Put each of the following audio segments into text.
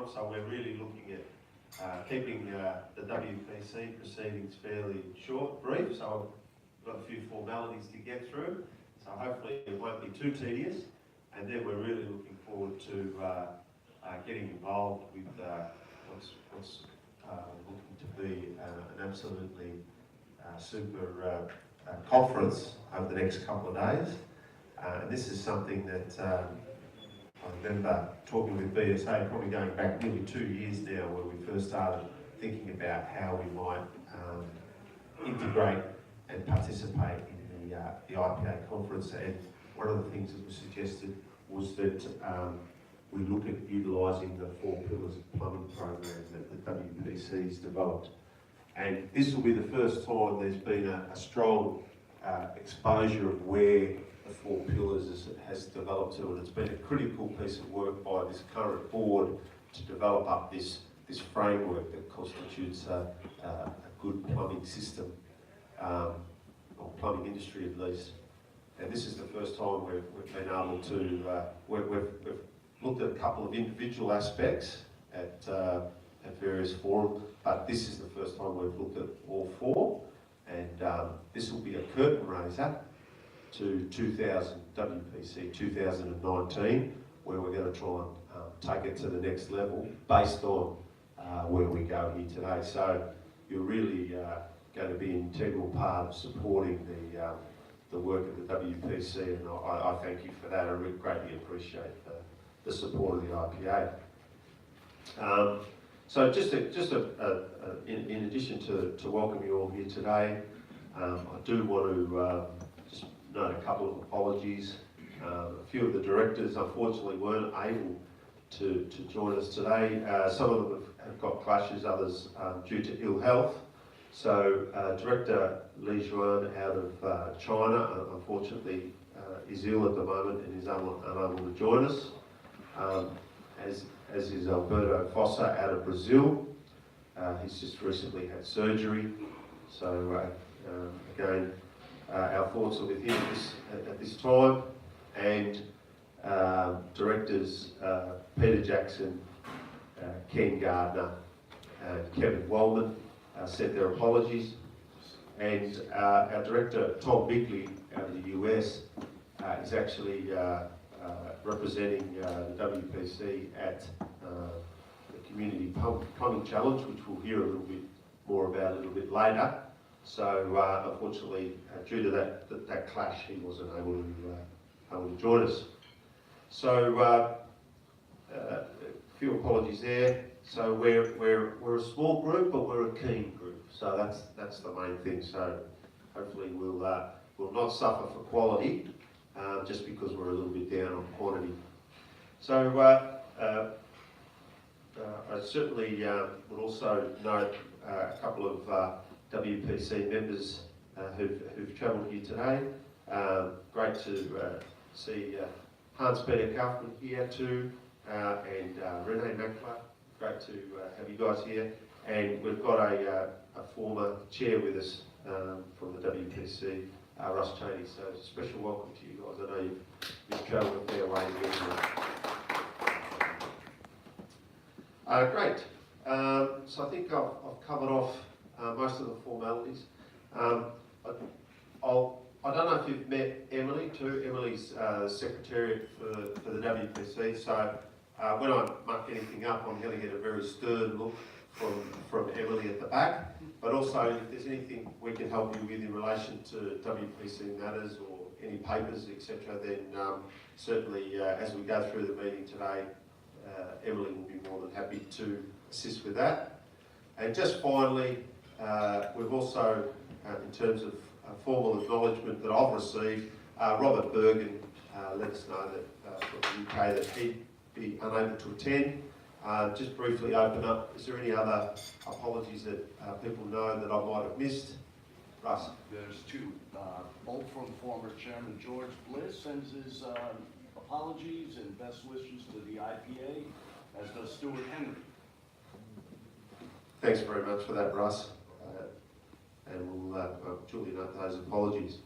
So we're really looking at keeping the WPC proceedings fairly short, brief. So we've got a few formalities to get through. So hopefully it won't be too tedious. And then we're really looking forward to getting involved with what's looking to be an absolutely super conference over the next couple of days. And this is something that I remember talking with BSA, probably going back nearly 2 years now, where we first started thinking about how we might integrate and participate in the IPA conference. And one of the things that was suggested was that we look at utilising the 4 pillars of plumbing program that the WPC's developed. And this will be the first time there's been a strong exposure of where the 4 pillars has developed to, and it's been a critical piece of work by this current board to develop up this framework that constitutes a good plumbing system, or plumbing industry at least. And this is the first time we've been able to, we've looked at a couple of individual aspects at various forums, but this is the first time we've looked at all 4, and this will be a curtain raiser to WPC 2019, where we're going to try and take it to the next level based on where we go here today. So you're really going to be an integral part of supporting the work of the WPC, and I thank you for that. I really greatly appreciate the support of the IPA. So in addition to welcome you all here today, I do want to just note a couple of apologies. A few of the directors unfortunately weren't able to join us today. Some of them have got clashes, others due to ill health. So Director Li Juan out of China unfortunately is ill at the moment and is unable to join us, as is Alberto Fossa out of Brazil. He's just recently had surgery. So again, our thoughts are with him at this time. And directors Peter Jackson, Ken Gardner, and Kevin Wellman sent their apologies. And our director Tom Bigley out of the US is actually representing the WPC at the Community Plumbing Challenge, which we'll hear a little bit more about a little bit later. So unfortunately, due to that clash, he wasn't able to join us. So a few apologies there. So we're a small group, but we're a keen group. So that's the main thing. So hopefully we'll not suffer for quality just because we're a little bit down on quantity. So I certainly would also note a couple of WPC members who've travelled here today. Great to see Hans-Peter Kaufmann here too, and Renee Mackler. Great to have you guys here. And we've got a former chair with us from the WPC, Russ Cheney. So it's a special welcome to you guys. I know you've travelled a fair way to get here. Great. So I think I've covered off most of the formalities. I don't know if you've met Emily too. Emily's secretariat for the WPC. So when I muck anything up, I'm going to get a very stern look from Emily at the back. But also, if there's anything we can help you with in relation to WPC matters or any papers, etc., then certainly as we go through the meeting today, Emily will be more than happy to assist with that. And just finally, we've also, in terms of formal acknowledgement that I've received, Robert Bergen let us know that from the UK that he'd be unable to attend. Just briefly open up, is there any other apologies that people know that I might have missed? Russ? There's 2. Both from former Chairman George Bliss sends his apologies and best wishes to the IPA, as does Stuart Henry. Thanks very much for that, Russ. And we'll duly note those apologies.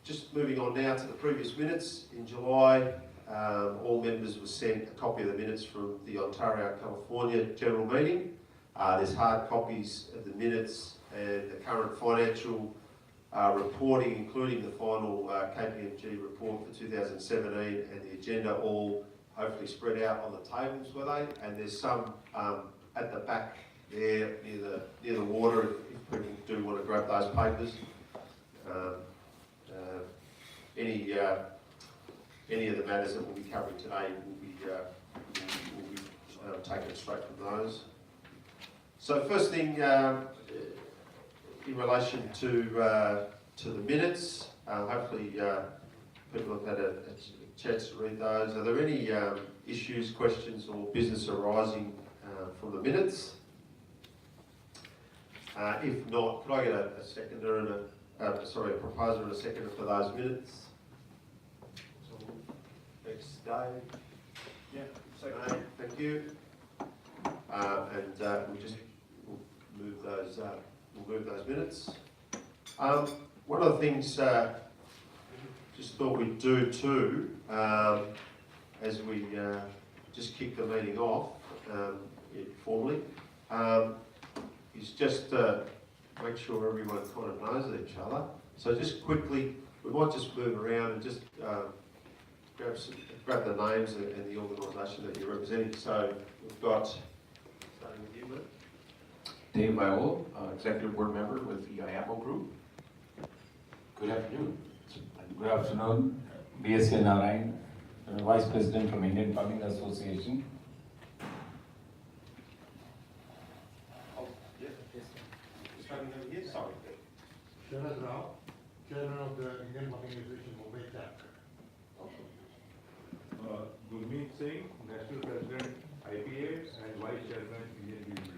Just moving on now to the previous minutes. In July, all members were sent a copy of the minutes from the Ontario, California General Meeting. There's hard copies of the minutes and the current financial reporting, including the final KPMG report for 2017 and the agenda, all hopefully spread out on the tables, were they? And there's some at the back there near the water if people do want to grab those papers. Any of the matters that we'll be covering today will be taken straight from those. So first thing, in relation to the minutes, hopefully people have had a chance to read those. Are there any issues, questions, or business arising from the minutes? If not, could I get a seconder and a proposer and a seconder for those minutes? Next, Dave. Yeah, Dave, thank you. We'll move those minutes. One of the things just thought we'd do too, as we just kick the meeting off formally, is just make sure everyone kind of knows each other. So just quickly, we might just move around and just grab the names and the organisation that you're representing. So we've got, starting with you, Matt. Dave Viola, Executive Board Member with EI Apple Group. Good afternoon. Good afternoon, BSK Narayan, Vice President from Indian Plumbing Association. Oh, yeah. Starting over here, sorry. Sharad Rao, Chairman of the Indian Plumbing Association Mumbai Chapter. Gurmeet Singh, National President IPA and Vice Chairman Indian Building.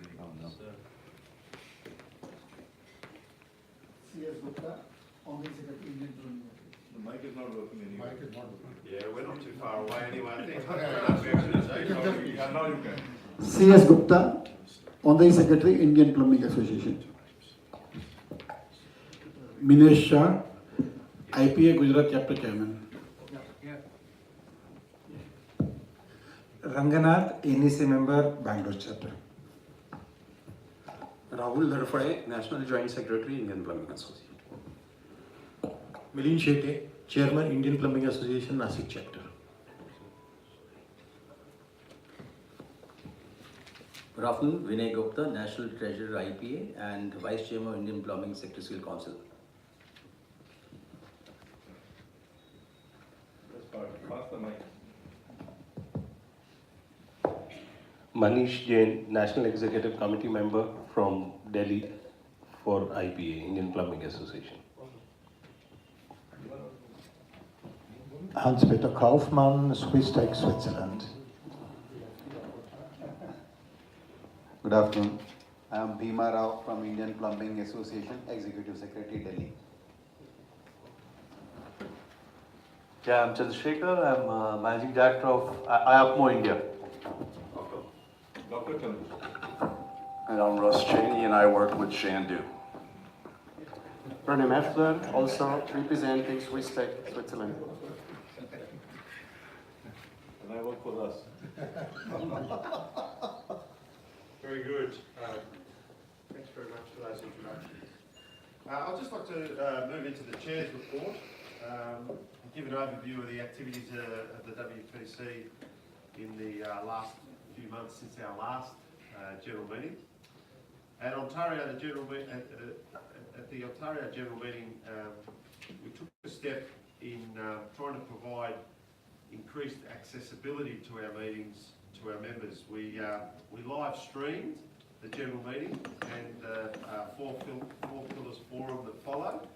C.S. Gupta, Honorary Secretary, Indian Plumbing Association. The mic is not working anymore. Mike is not working. Yeah, we're not too far away anyway, I think. Now you can. C.S. Gupta, Honorary Secretary, Indian Plumbing Association. Minesh Shah, IPA Gujarat Chapter Chairman. Ranganath, NEC member, Bangalore Chapter. Rahul Dharfade, National Joint Secretary, Indian Plumbing Association. Milind Shetty, Chairman, Indian Plumbing Association, Nasik Chapter. Good afternoon, Vinay Gupta, National Treasurer IPA and Vice Chairman of Indian Plumbing Secretarial Council. Pass the mic. Manish Jain, National Executive Committee Member from Delhi for IPA, Indian Plumbing Association. Hans-Peter Kaufmann, Swiss Tech, Switzerland. Good afternoon. I am Bhima Rao from Indian Plumbing Association, Executive Secretary, Delhi. Yeah, I'm Chandrasekhar. I'm Managing Director of IAPMO India. Dr. Chandra. And I'm Russ Cheney, and I work with Shandu. René Meffler, also representing Swiss Tech, Switzerland. And I work for us. Very good. Thanks very much for those introductions. I'd just like to move into the Chair's report and give an overview of the activities of the WPC in the last few months since our last general meeting. At Ontario, at the Ontario General Meeting, we took a step in trying to provide increased accessibility to our meetings, to our members. We live streamed the general meeting and four pillars forum that followed,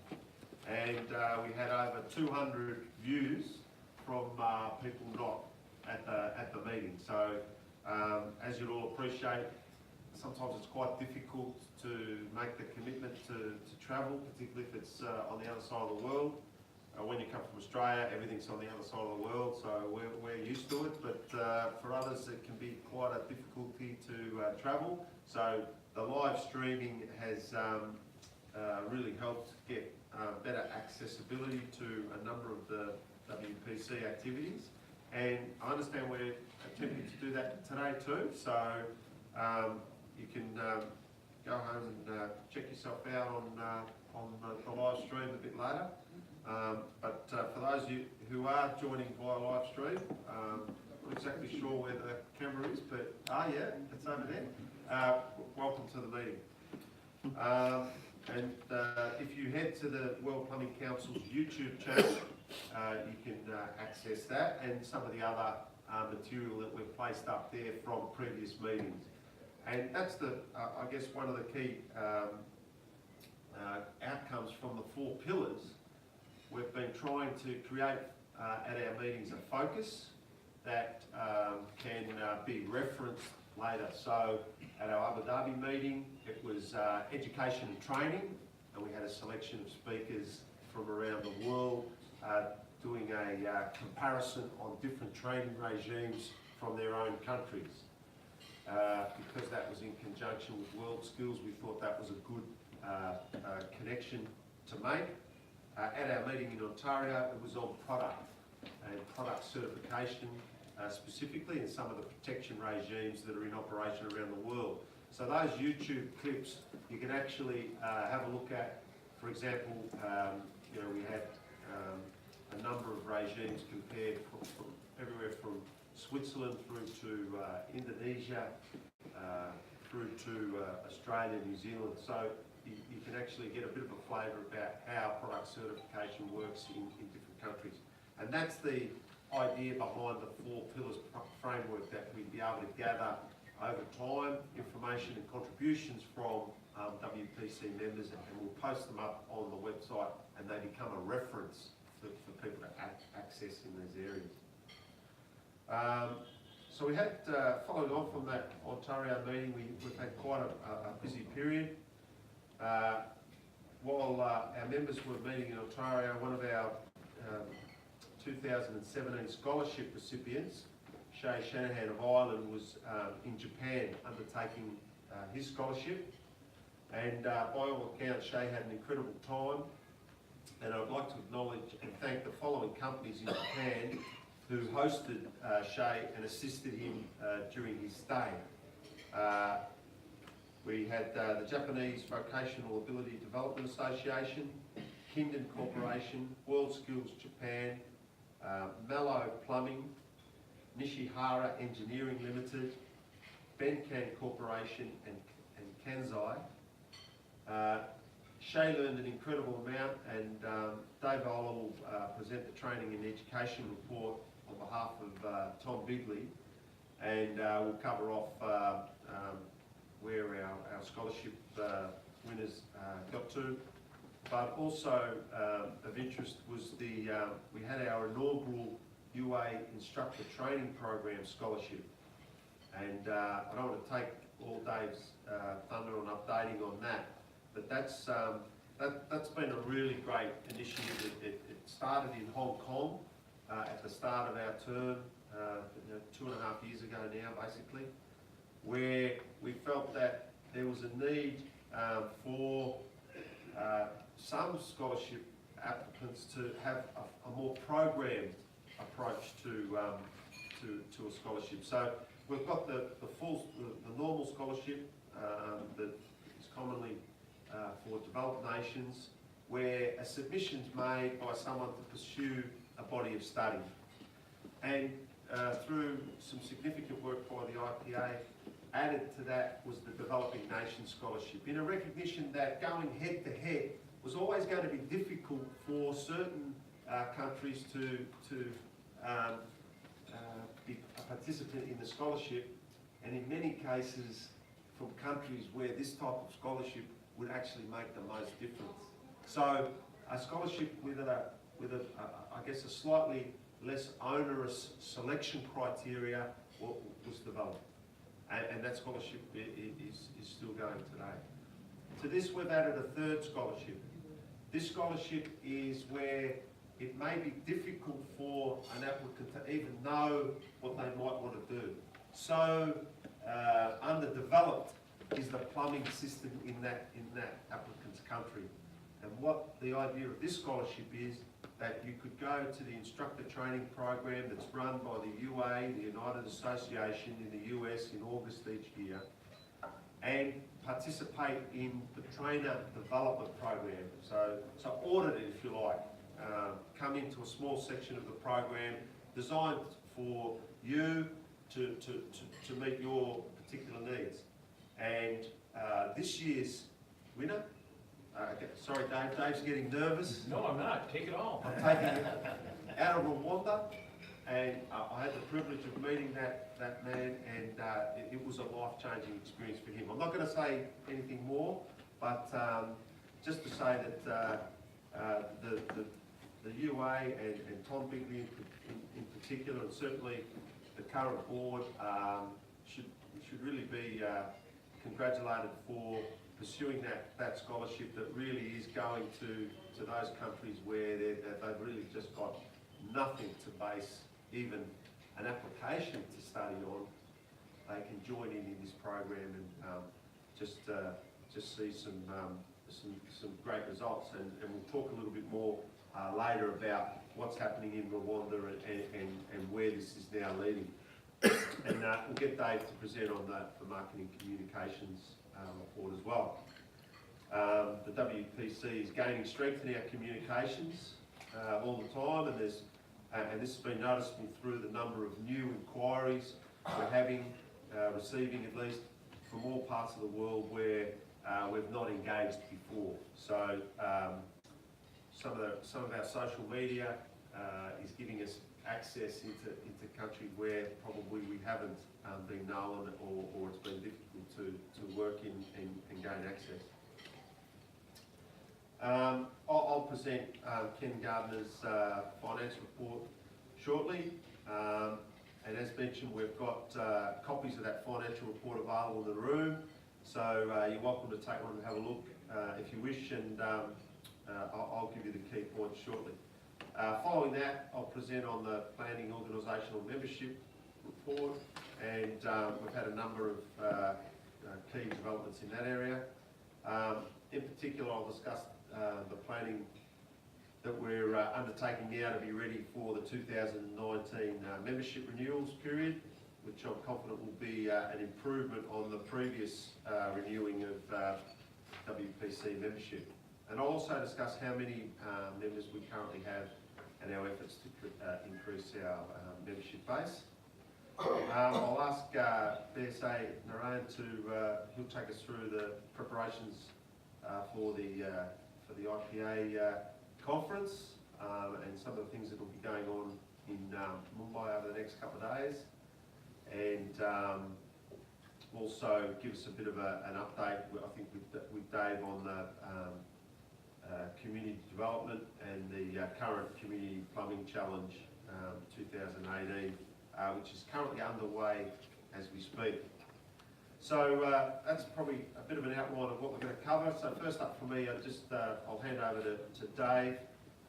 and we had over 200 views from people not at the meeting. So as you'll all appreciate, sometimes it's quite difficult to make the commitment to travel, particularly if it's on the other side of the world. When you come from Australia, everything's on the other side of the world, so we're used to it, but for others it can be quite a difficulty to travel. So the live streaming has really helped get better accessibility to a number of the WPC activities. And I understand we're attempting to do that today too, so you can go home and check yourself out on the live stream a bit later. But for those of you who are joining via live stream, not exactly sure where the camera is, but yeah, it's over there. Welcome to the meeting. And if you head to the World Plumbing Council's YouTube channel, you can access that and some of the other material that we've placed up there from previous meetings. And that's I guess one of the key outcomes from the 4 pillars. We've been trying to create at our meetings a focus that can be referenced later. So at our Abu Dhabi meeting, it was education and training, and we had a selection of speakers from around the world doing a comparison on different training regimes from their own countries. Because that was in conjunction with World Skills, we thought that was a good connection to make. At our meeting in Ontario, it was on product and product certification specifically, and some of the protection regimes that are in operation around the world. So those YouTube clips you can actually have a look at. For example, we had a number of regimes compared from everywhere from Switzerland through to Indonesia, through to Australia, New Zealand. So you can actually get a bit of a flavour about how product certification works in different countries. And that's the idea behind the 4 pillars framework, that we'd be able to gather over time information and contributions from WPC members, and we'll post them up on the website, and they become a reference for people to access in these areas. So we had, following on from that Ontario meeting, we've had quite a busy period. While our members were meeting in Ontario, one of our 2017 scholarship recipients, Shay Shanahan of Ireland, was in Japan undertaking his scholarship. And by all accounts, Shay had an incredible time. And I'd like to acknowledge and thank the following companies in Japan who hosted Shay and assisted him during his stay. We had the Japanese Vocational Ability Development Association, Kinden Corporation, World Skills Japan, Mellow Plumbing, Nishihara Engineering Limited, Benkan Corporation, and Kansai. Shay learned an incredible amount, and Dave Ola will present the training and education report on behalf of Tom Bigley, and we'll cover off where our scholarship winners got to. But also of interest was we had our inaugural UA Instructor Training Program scholarship, and I don't want to take all Dave's thunder on updating on that, but that's been a really great initiative. It started in Hong Kong at the start of our term, 2.5 years ago now, basically, where we felt that there was a need for some scholarship applicants to have a more programmed approach to a scholarship. So we've got the normal scholarship that is commonly for developed nations, where a submission's made by someone to pursue a body of study. And through some significant work by the IPA, added to that was the Developing Nations Scholarship, in a recognition that going head to head was always going to be difficult for certain countries to be a participant in the scholarship, and in many cases from countries where this type of scholarship would actually make the most difference. So a scholarship with I guess a slightly less onerous selection criteria was developed, and that scholarship is still going today. To this we've added a third scholarship. This scholarship is where it may be difficult for an applicant to even know what they might want to do. So underdeveloped is the plumbing system in that applicant's country. And what the idea of this scholarship is that you could go to the instructor training program that's run by the UA, the United Association in the US in August each year, and participate in the trainer development program. So audit it if you like. Come into a small section of the program designed for you to meet your particular needs. And this year's winner, okay, sorry Dave, Dave's getting nervous. No, I'm not. Take it all. I'm taking it out of Rwanda, and I had the privilege of meeting that man, and it was a life-changing experience for him. I'm not going to say anything more, but just to say that the UA and Tom Bigley in particular, and certainly the current board, should really be congratulated for pursuing that scholarship that really is going to those countries where they've really just got nothing to base even an application to study on. They can join in this program and just see some great results, and we'll talk a little bit more later about what's happening in Rwanda and where this is now leading. And we'll get Dave to present on the marketing communications report as well. The WPC is gaining strength in our communications all the time, and this has been noticeable through the number of new inquiries we're having, receiving at least from all parts of the world where we've not engaged before. So some of our social media is giving us access into countries where probably we haven't been known, or it's been difficult to work in and gain access. I'll present Ken Gardner's financial report shortly, and as mentioned, we've got copies of that financial report available in the room, so you're welcome to take one and have a look if you wish, and I'll give you the key points shortly. Following that, I'll present on the planning organisational membership report, and we've had a number of key developments in that area. In particular, I'll discuss the planning that we're undertaking now to be ready for the 2019 membership renewals period, which I'm confident will be an improvement on the previous renewing of WPC membership. And I'll also discuss how many members we currently have and our efforts to increase our membership base. I'll ask BSA Narayan he'll take us through the preparations for the IPA conference and some of the things that will be going on in Mumbai over the next couple of days, and also give us a bit of an update, I think, with Dave on the community development and the current Community Plumbing Challenge 2018, which is currently underway as we speak. So that's probably a bit of an outline of what we're going to cover. So first up for me, I'll hand over to Dave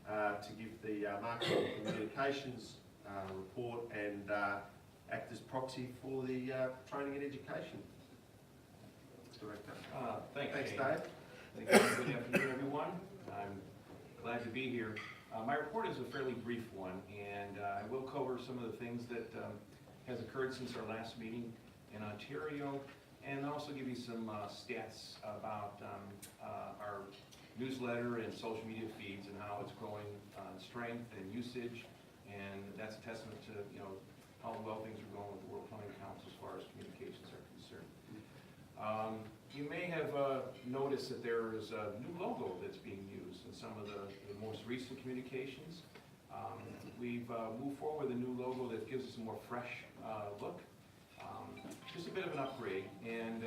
to give the marketing and communications report and act as proxy for the training and education director. Thanks, Dave. Thank you. Good afternoon, everyone. I'm glad to be here. My report is a fairly brief one, and I will cover some of the things that has occurred since our last meeting in Ontario, and also give you some stats about our newsletter and social media feeds and how it's growing in strength and usage, and that's a testament to how well things are going with the World Plumbing Council as far as communications are concerned. You may have noticed that there is a new logo that's being used in some of the most recent communications. We've moved forward with a new logo that gives us a more fresh look. Just a bit of an upgrade, and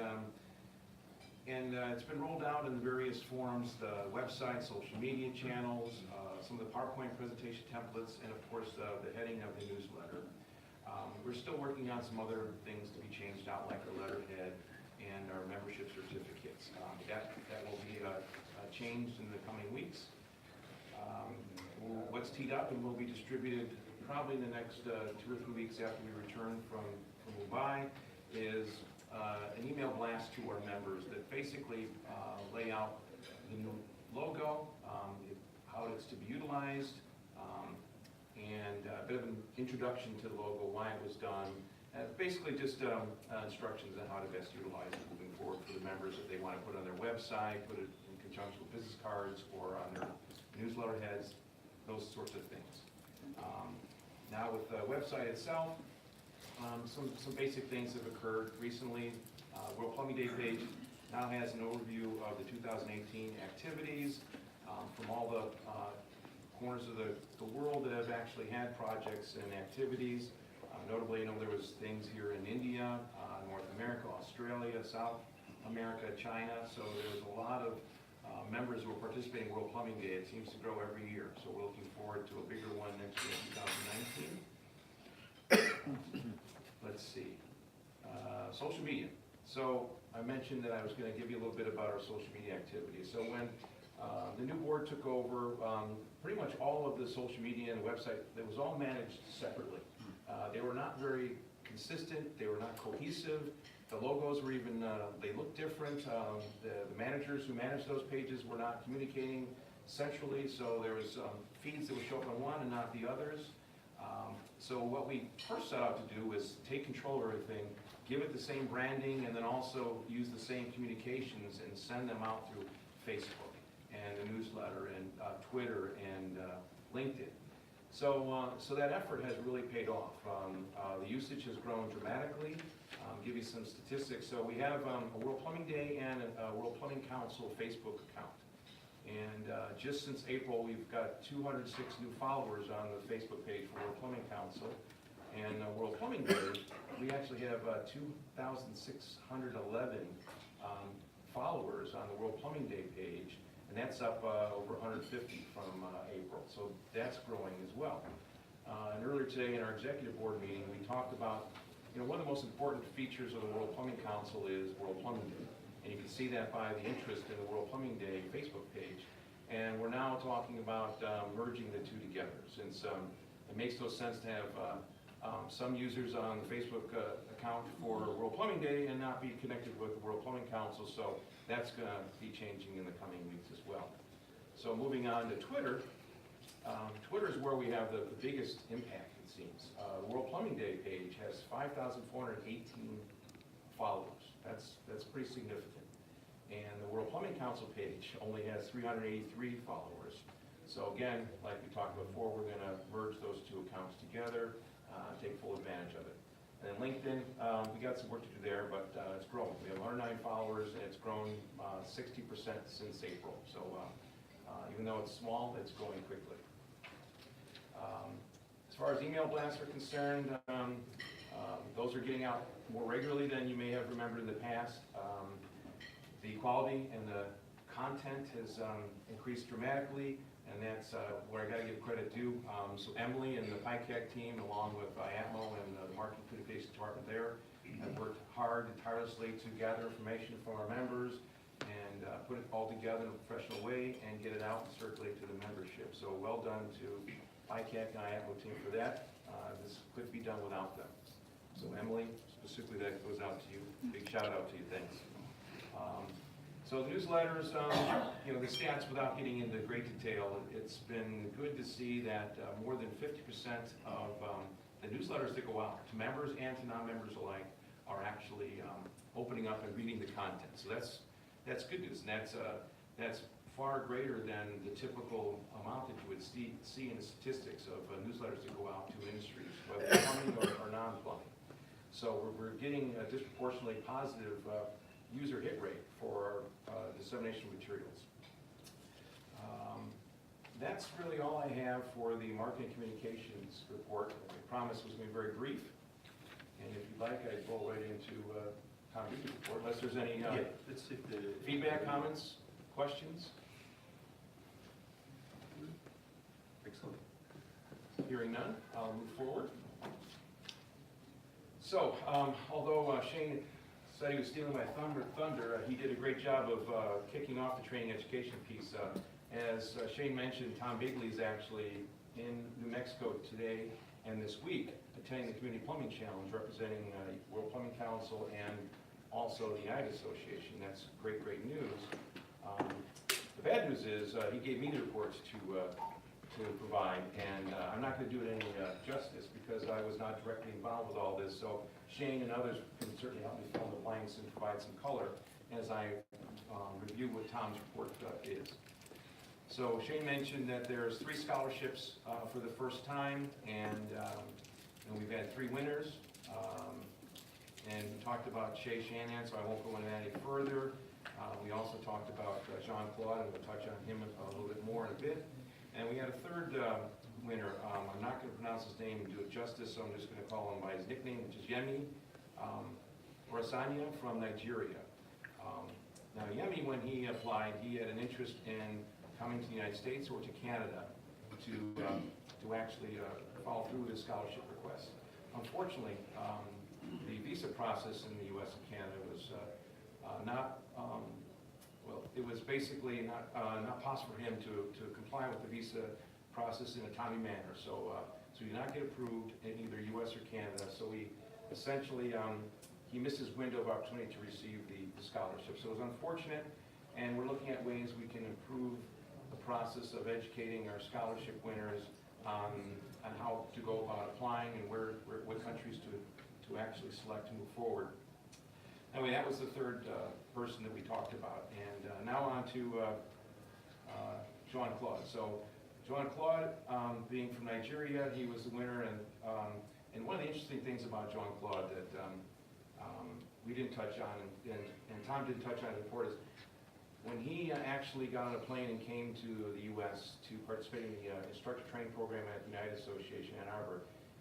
it's been rolled out in the various forms: the website, social media channels, some of the PowerPoint presentation templates, and of course the heading of the newsletter. We're still working on some other things to be changed out, like our letterhead and our membership certificates. That will be changed in the coming weeks. What's teed up and will be distributed probably in the next 2 or 3 weeks after we return from Mumbai is an email blast to our members that basically lay out the new logo, how it's to be utilized, And a bit of an introduction to the logo, why it was done, basically just instructions on how to best utilize it moving forward for the members if they want to put it on their website, put it in conjunction with business cards or on their newsletter heads, those sorts of things. Now with the website itself, some basic things have occurred recently. World Plumbing Day page now has an overview of the 2018 activities from all the corners of the world that have actually had projects and activities. Notably, there was things here in India, North America, Australia, South America, China. So there's a lot of members who are participating in World Plumbing Day. It seems to grow every year. So we're looking forward to a bigger one next year in 2019. Let's see. Social media. So I mentioned that I was going to give you a little bit about our social media activities. So when the new board took over, pretty much all of the social media and the website, that was all managed separately. They were not very consistent, they were not cohesive, the logos were even, they looked different, the managers who managed those pages were not communicating centrally, so there was feeds that would show up on one and not the others. So what we first set out to do was take control of everything, give it the same branding, and then also use the same communications and send them out through Facebook and the newsletter and Twitter and LinkedIn. So that effort has really paid off. The usage has grown dramatically. Give you some statistics. So we have a World Plumbing Day and a World Plumbing Council Facebook account. And just since April, we've got 206 new followers on the Facebook page for World Plumbing Council. And World Plumbing Day, we actually have 2,611 followers on the World Plumbing Day page. And that's up over 150 from April, so that's growing as well. And earlier today in our executive board meeting, we talked about, one of the most important features of the World Plumbing Council is World Plumbing Day. And you can see that by the interest in the World Plumbing Day Facebook page. And we're now talking about merging the two together, since it makes no sense to have some users on the Facebook account for World Plumbing Day and not be connected with the World Plumbing Council. So that's going to be changing in the coming weeks as well. So moving on to Twitter. Twitter is where we have the biggest impact, it seems. The World Plumbing Day page has 5,418 followers. That's pretty significant. And the World Plumbing Council page only has 383 followers. So again, like we talked before, we're going to merge those two accounts together, take full advantage of it. And then LinkedIn, we got some work to do there, but it's growing. We have 109 followers, and it's grown 60% since April. So even though it's small, it's growing quickly. As far as email blasts are concerned, those are getting out more regularly than you may have remembered in the past. The quality and the content has increased dramatically, and that's where I got to give credit to. So Emily and the PICAC team, along with ATMO and the Marketing Communications Department there, have worked hard and tirelessly to gather information from our members and put it all together in a professional way and get it out and circulate to the membership. So well done to PICAC and ATMO team for that. This couldn't be done without them. So Emily, specifically that goes out to you. Big shout out to you, thanks. So the newsletters, the stats without getting into great detail, it's been good to see that more than 50% of the newsletters that go out to members and to non-members alike are actually opening up and reading the content. So that's good news, and that's far greater than the typical amount that you would see in the statistics of newsletters that go out to industries, whether plumbing or non-plumbing. So we're getting a disproportionately positive user hit rate for our dissemination materials. That's really all I have for the marketing communications report. I promise was going to be very brief. And if you'd like, I'd go right into Tom Beasley's report, unless there's any let's see if the feedback, comments, questions. Excellent. Hearing none, I'll move forward. So, although Shane said he was stealing my thunder, he did a great job of kicking off the training education piece. As Shane mentioned, Tom Bigley is actually in New Mexico today and this week attending the Community Plumbing Challenge, representing World Plumbing Council and also the Ag Association. That's great news. The bad news is he gave me the reports to provide, and I'm not going to do it any justice because I was not directly involved with all this. So Shane and others can certainly help me fill in the blanks and provide some color as I review what Tom's report is. So Shane mentioned that there's 3 scholarships for the first time, and we've had 3 winners. And we talked about Shay Shanahan, so I won't go into that any further. We also talked about Jean-Claude, and we'll touch on him a little bit more in a bit. And we had a 3rd winner. I'm not going to pronounce his name and do it justice, so I'm just going to call him by his nickname, which is Yemi Orasanya from Nigeria. Now, Yemi, when he applied, he had an interest in coming to the United States or to Canada to actually follow through with his scholarship request. Unfortunately, the visa process in the U.S. and Canada was not, well, it was basically not possible for him to comply with the visa process in a timely manner. So he did not get approved in either U.S. or Canada. So he essentially, he missed his window of opportunity to receive the scholarship. So it was unfortunate, and we're looking at ways we can improve the process of educating our scholarship winners on how to go about applying and what countries to actually select to move forward. Anyway, that was the 3rd person that we talked about. And now on to Jean-Claude. So Jean-Claude, being from Nigeria, he was the winner. And one of the interesting things about Jean-Claude that we didn't touch on, and Tom didn't touch on in the report, is when he actually got on a plane and came to the U.S. to participate in the instructor training program at the United Association Ann Arbor,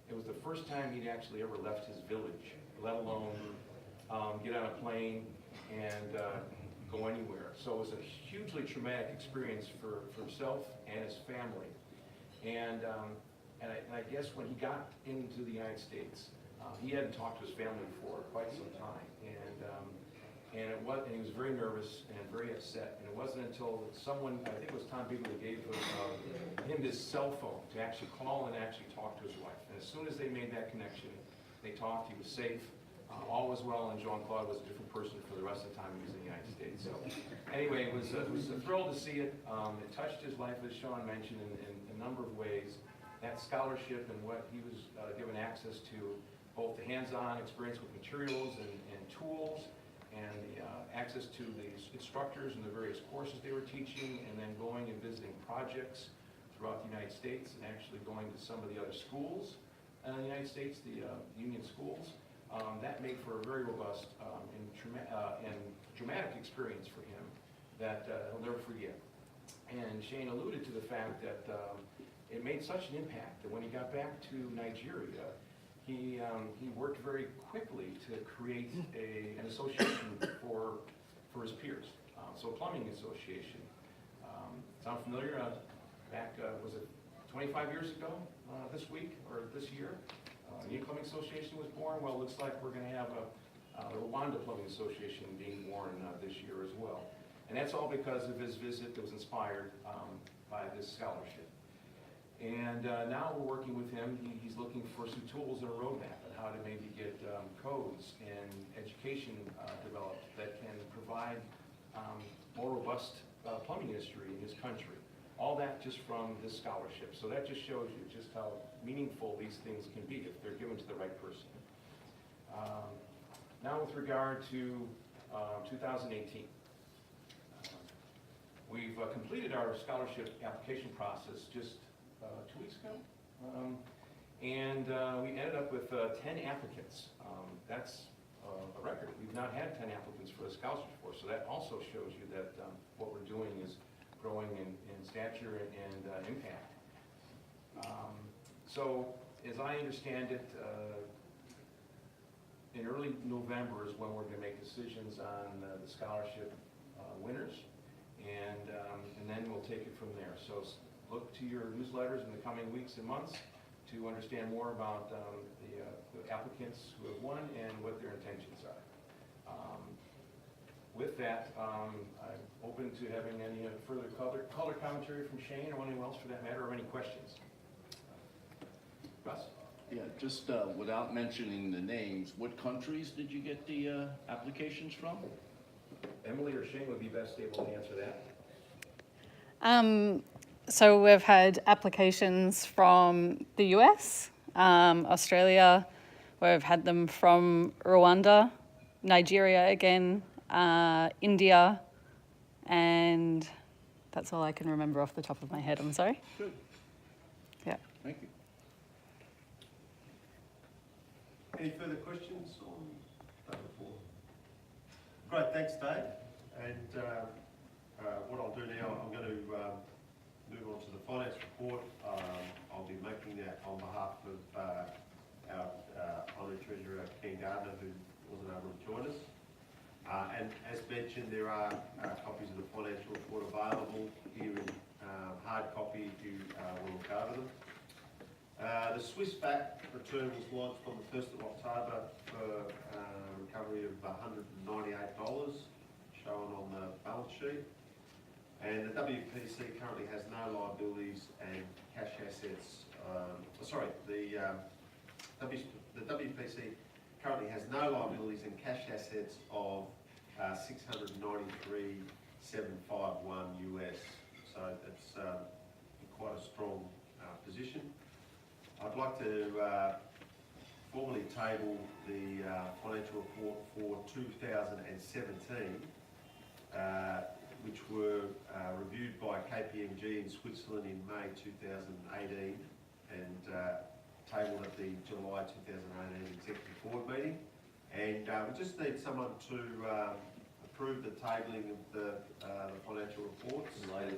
it was the first time he'd actually ever left his village, let alone get on a plane and go anywhere. So it was a hugely traumatic experience for himself and his family. And I guess when he got into the United States, he hadn't talked to his family for quite some time. And he was very nervous and very upset. And it wasn't until someone, I think it was Tom Bigley, gave him his cell phone to actually call and actually talk to his wife. And as soon as they made that connection, they talked, he was safe, all was well, and Jean-Claude was a different person for the rest of the time he was in the United States. So anyway, it was a thrill to see it. It touched his life, as Sean mentioned, in a number of ways. That scholarship and what he was given access to, both the hands-on experience with materials and tools, and the access to the instructors and the various courses they were teaching, and then going and visiting projects throughout the United States, and actually going to some of the other schools in the United States, the union schools. That made for a very robust and dramatic experience for him that he'll never forget. And Shane alluded to the fact that it made such an impact that when he got back to Nigeria, he worked very quickly to create an association for his peers. So a plumbing association. Sound familiar? Back, was it 25 years ago this week or this year? The Union Plumbing Association was born. Well, it looks like we're going to have the Rwanda Plumbing Association being born this year as well. And that's all because of his visit that was inspired by this scholarship. And now we're working with him. He's looking for some tools and a roadmap on how to maybe get codes and education developed that can provide more robust plumbing industry in his country. All that just from this scholarship. So that just shows you just how meaningful these things can be if they're given to the right person. Now with regard to 2018. We've completed our scholarship application process just 2 weeks ago. And we ended up with 10 applicants. That's a record. We've not had 10 applicants for the scholarship before, so that also shows you that what we're doing is growing in stature and impact. So, as I understand it, in early November is when we're going to make decisions on the scholarship winners, and then we'll take it from there. So look to your newsletters in the coming weeks and months to understand more about the applicants who have won and what their intentions are. With that, I'm open to having any further color commentary from Shane or anyone else for that matter, or any questions. Russ? Yeah, just without mentioning the names, what countries did you get the applications from? Emily or Shane would be best able to answer that. So we've had applications from the US, Australia, we've had them from Rwanda, Nigeria again, India, and that's all I can remember off the top of my head, I'm sorry. Good, Yeah. thank you. Any further questions on that report? Great, thanks Dave. And what I'll do now, I'm going to move on to the finance report. I'll be making that on behalf of our Honorary Treasurer Ken Gardner, who wasn't able to join us. And as mentioned, there are copies of the financial report available here in hard copy if you want to look over them. The Swiss VAT return was launched on the 1st of October for recovery of $198 shown on the balance sheet. And the WPC currently has no liabilities and cash assets. The WPC currently has no liabilities and cash assets of 693,751 US. So it's quite a strong position. I'd like to formally table the financial report for 2017, which were reviewed by KPMG in Switzerland in May 2018 and tabled at the July 2018 Executive Board meeting. And we just need someone to approve the tabling of the financial reports at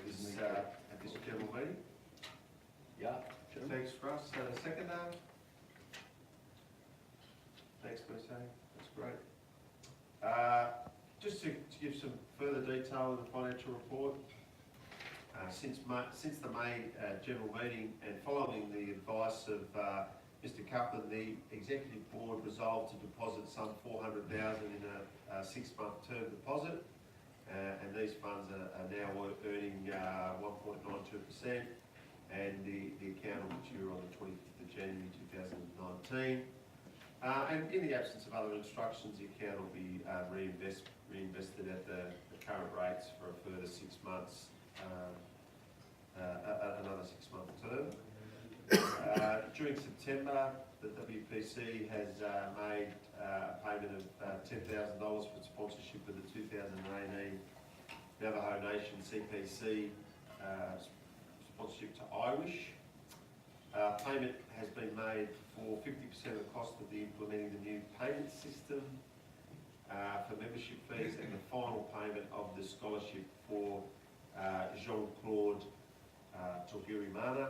this general meeting. Yeah. Thanks, Russ. And a seconder? Thanks, Mercedes. That's great. Just to give some further detail in the financial report, since the May general meeting and following the advice of Mr. Kaplan, the Executive Board resolved to deposit some $400,000 in a 6-month term deposit, and these funds are now earning 1.92%. And the account will mature on the 25th of January 2019. And in the absence of other instructions, the account will be reinvested at the current rates for a further 6 months, another 6-month term. During September, the WPC has made a payment of $10,000 for sponsorship of the 2018 Navajo Nation CPC sponsorship to Irish. Payment has been made for 50% of the cost of implementing the new payment system for membership fees, and the final payment of the scholarship for Jean-Claude Togirimana.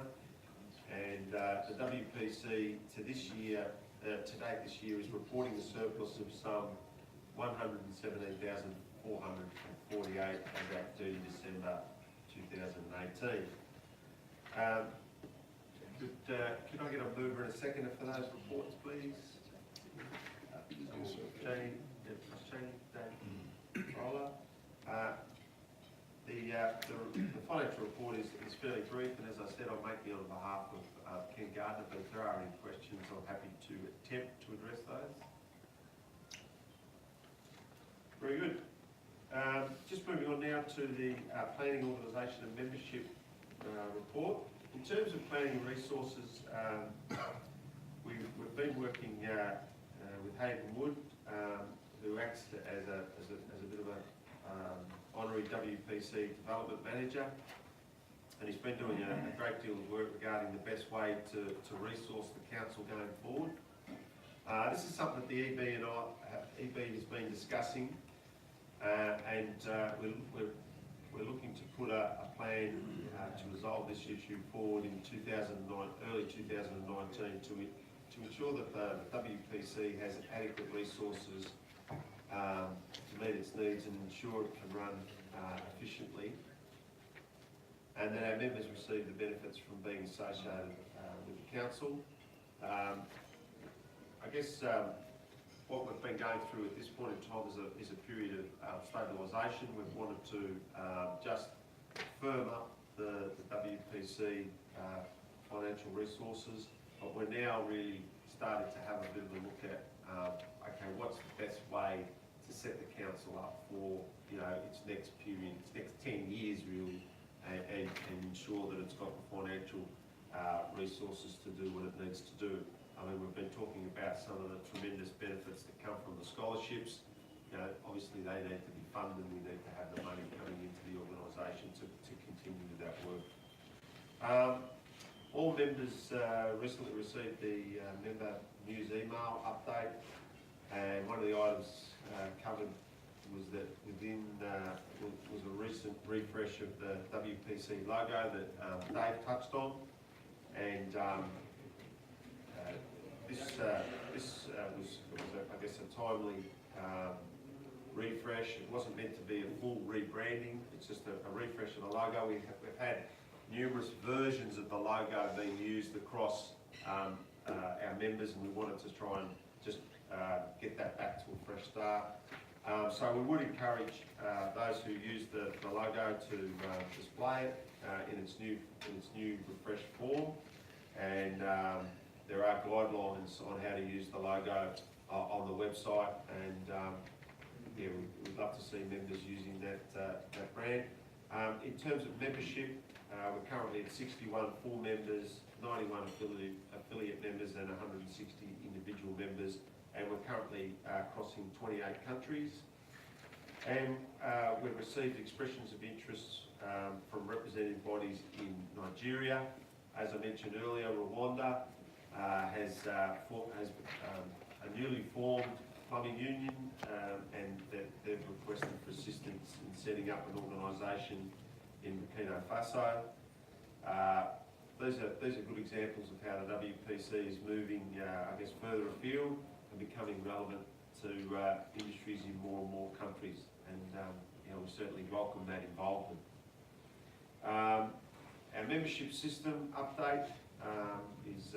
And the WPC to date this year is reporting a surplus of some $117,448 as at 30 December 2018. Could I get a mover and a seconder for those reports, please? Jane, Dave, Roller. The financial report is fairly brief, and as I said, I'm making it on behalf of Ken Gardner, but if there are any questions, I'm happy to attempt to address those. Very good. Just moving on now to the Planning, Organisation and Membership report. In terms of planning resources, we've been working with Hayden Wood, who acts as a bit of a honorary WPC development manager, and he's been doing a great deal of work regarding the best way to resource the council going forward. This is something that the EB has been discussing, and we're looking to put a plan to resolve this issue forward in early 2019 to ensure that the WPC has adequate resources to meet its needs and ensure it can run efficiently, and that our members receive the benefits from being associated with the council. I guess what we've been going through at this point in time is a period of stabilisation. We've wanted to just firm up the WPC financial resources, but we're now really starting to have a bit of a look at okay, what's the best way to set the council up for its next period, its next 10 years really, and ensure that it's got the financial resources to do what it needs to do. I mean, we've been talking about some of the tremendous benefits that come from the scholarships. You know, obviously they need to be funded, we need to have the money coming into the organisation to continue with that work. All members recently received the member news email update, and one of the items covered was that was a recent refresh of the WPC logo that Dave touched on, and this was I guess a timely refresh. It wasn't meant to be a full rebranding, it's just a refresh of the logo. We've had numerous versions of the logo being used across our members, and we wanted to try and just get that back to a fresh start. So we would encourage those who use the logo to display it in its new refreshed form, and there are guidelines on how to use the logo on the website, and yeah, we'd love to see members using that brand. In terms of membership, we're currently at 61 full members, 91 affiliate members and 160 individual members, and we're currently crossing 28 countries. And we've received expressions of interest from representative bodies in Nigeria. As I mentioned earlier, Rwanda has a newly formed plumbing union, and they've requested for assistance in setting up an organisation in Burkina Faso. These are good examples of how the WPC is moving, I guess, further afield and becoming relevant to industries in more and more countries, and you know, we certainly welcome that involvement. Our membership system update is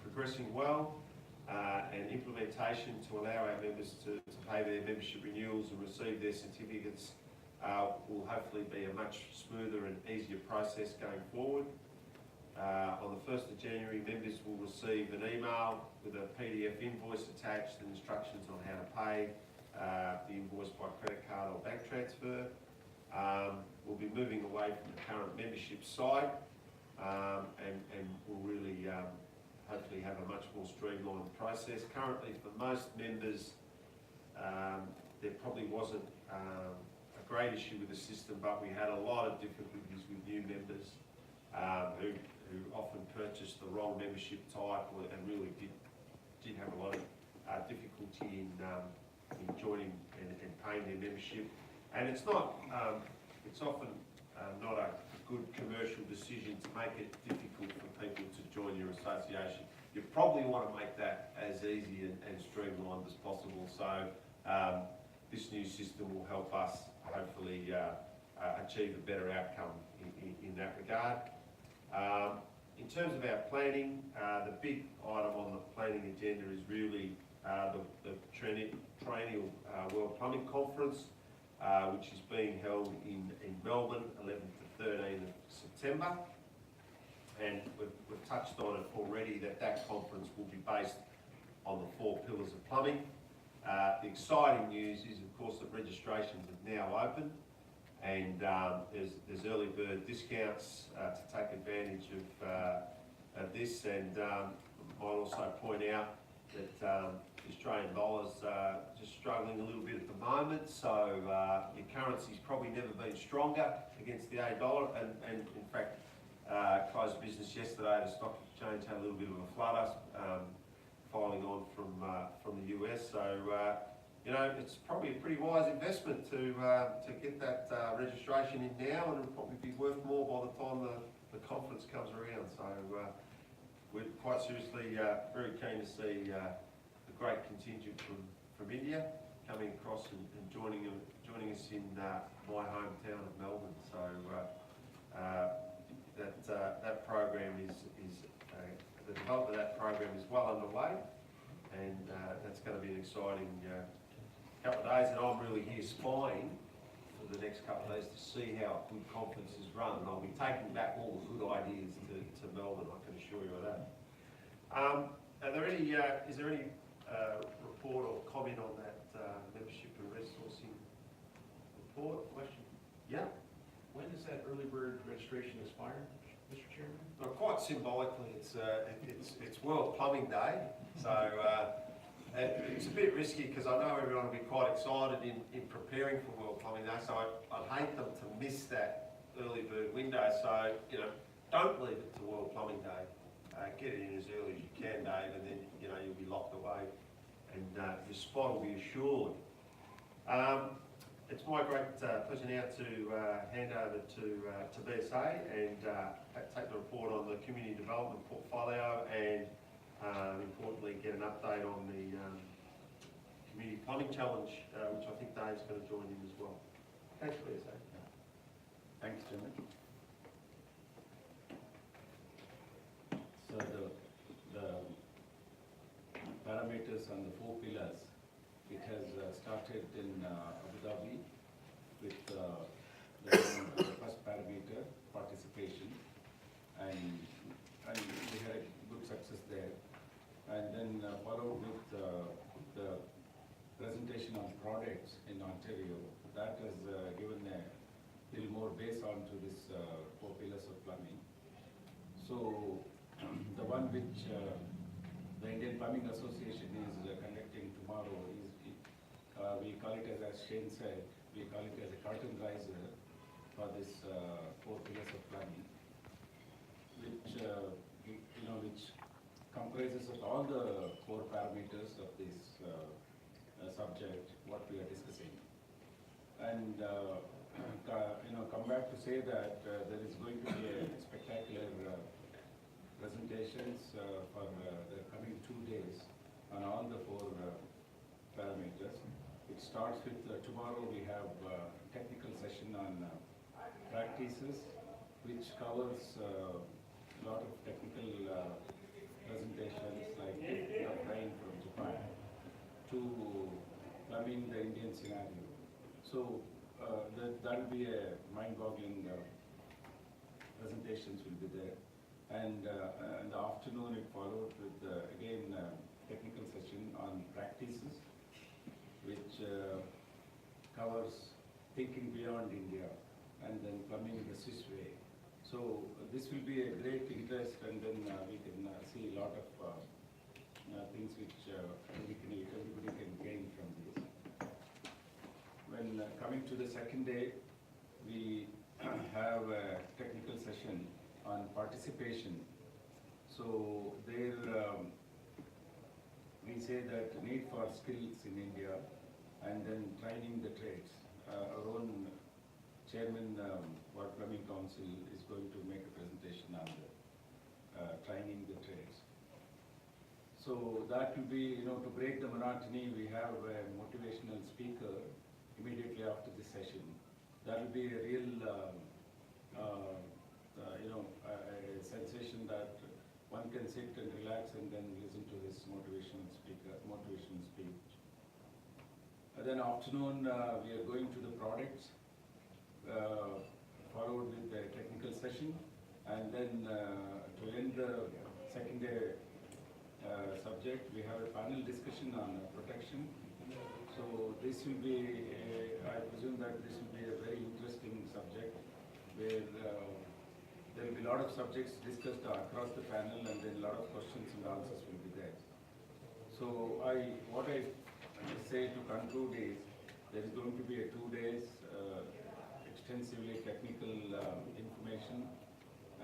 progressing well, and implementation to allow our members to pay their membership renewals and receive their certificates will hopefully be a much smoother and easier process going forward. On the 1st of January, members will receive an email with a PDF invoice attached and instructions on how to pay the invoice by credit card or bank transfer. We'll be moving away from the current membership site, and we'll really hopefully have a much more streamlined process. Currently, for most members, there probably wasn't a great issue with the system, but we had a lot of difficulties with new members who often purchased the wrong membership type and really did have a lot of difficulty in joining and paying their membership. And it's not, it's often not a good commercial decision to make it difficult for people to join your association. You probably want to make that as easy and streamlined as possible. So this new system will help us hopefully achieve a better outcome in that regard. In terms of our planning, the big item on the planning agenda is really the Triennial World Plumbing Conference, which is being held in Melbourne, 11th to 13th of September. And we've touched on it already, that conference will be based on the 4 pillars of plumbing. The exciting news is, of course, that registrations have now opened, and there's early bird discounts to take advantage of this. And I might also point out that the Australian dollar's just struggling a little bit at the moment, so your currency's probably never been stronger against the $8, and in fact closed business yesterday. The stock exchange had a little bit of a flutter following on from the US, so you know, it's probably a pretty wise investment to get that registration in now, and it'll probably be worth more by the time the conference comes around. So we're quite seriously very keen to see the great contingent from India coming across and joining us in my hometown of Melbourne. So that program is the development of that program is well underway, and that's going to be an exciting couple of days. And I'm really here spying for the next couple of days to see how a good conference is run, and I'll be taking back all the good ideas to Melbourne, I can assure you of that. Is there any report or comment on that membership and resourcing report? Question? Yeah? When does that early bird registration expire, Mr. Chairman? Well, quite symbolically, it's World Plumbing Day, so it's a bit risky because I know everyone will be quite excited in preparing for World Plumbing Day, so I'd hate them to miss that early bird window. So, you know, don't leave it to World Plumbing Day. Get it in as early as you can, Dave, and then, you know, you'll be locked away and your spot will be assured. It's my great pleasure now to hand over to BSA and take the report on the community development portfolio and importantly get an update on the community plumbing challenge, which I think Dave's going to join in as well. Thanks, BSA. Thanks, Chairman. So the parameters on the 4 pillars, it has started in Abu Dhabi with the first parameter, participation, and we had a good success there. And then followed with the presentation on products in Ontario. That has given a little more base onto this 4 pillars of plumbing. So the one which the Indian Plumbing Association is conducting tomorrow is, we call it as Shane said, we call it as a curtain riser for this 4 pillars of plumbing, which which comprises of all the 4 parameters of this subject, what we are discussing. And come back to say that there is going to be a spectacular presentations for the coming 2 days on all the 4 parameters. It starts with tomorrow we have a technical session on practices, which covers a lot of technical presentations like rain from Japan to plumbing the Indian scenario. So that will be a mind-boggling presentations will be there. And in the afternoon it followed with again technical session on practices, which covers thinking beyond India and then plumbing the Swiss way. So this will be a great interest, and then we can see a lot of things which everybody can gain from this. When coming to the second day, we have a technical session on participation. So there we say that need for skills in India and then training the trades. Our own chairman, World Plumbing Council, is going to make a presentation on the training the trades. So that will be, to break the monotony, we have a motivational speaker immediately after this session. That will be a real, a sensation that one can sit and relax and then listen to this motivational speech. And then afternoon, we are going to the products, followed with the technical session, and then to end the second day subject, we have a panel discussion on protection. So this will be, I presume that this will be a very interesting subject where there will be a lot of subjects discussed across the panel, and then a lot of questions and answers will be there. So what I say to conclude is there is going to be a 2 days extensively technical information,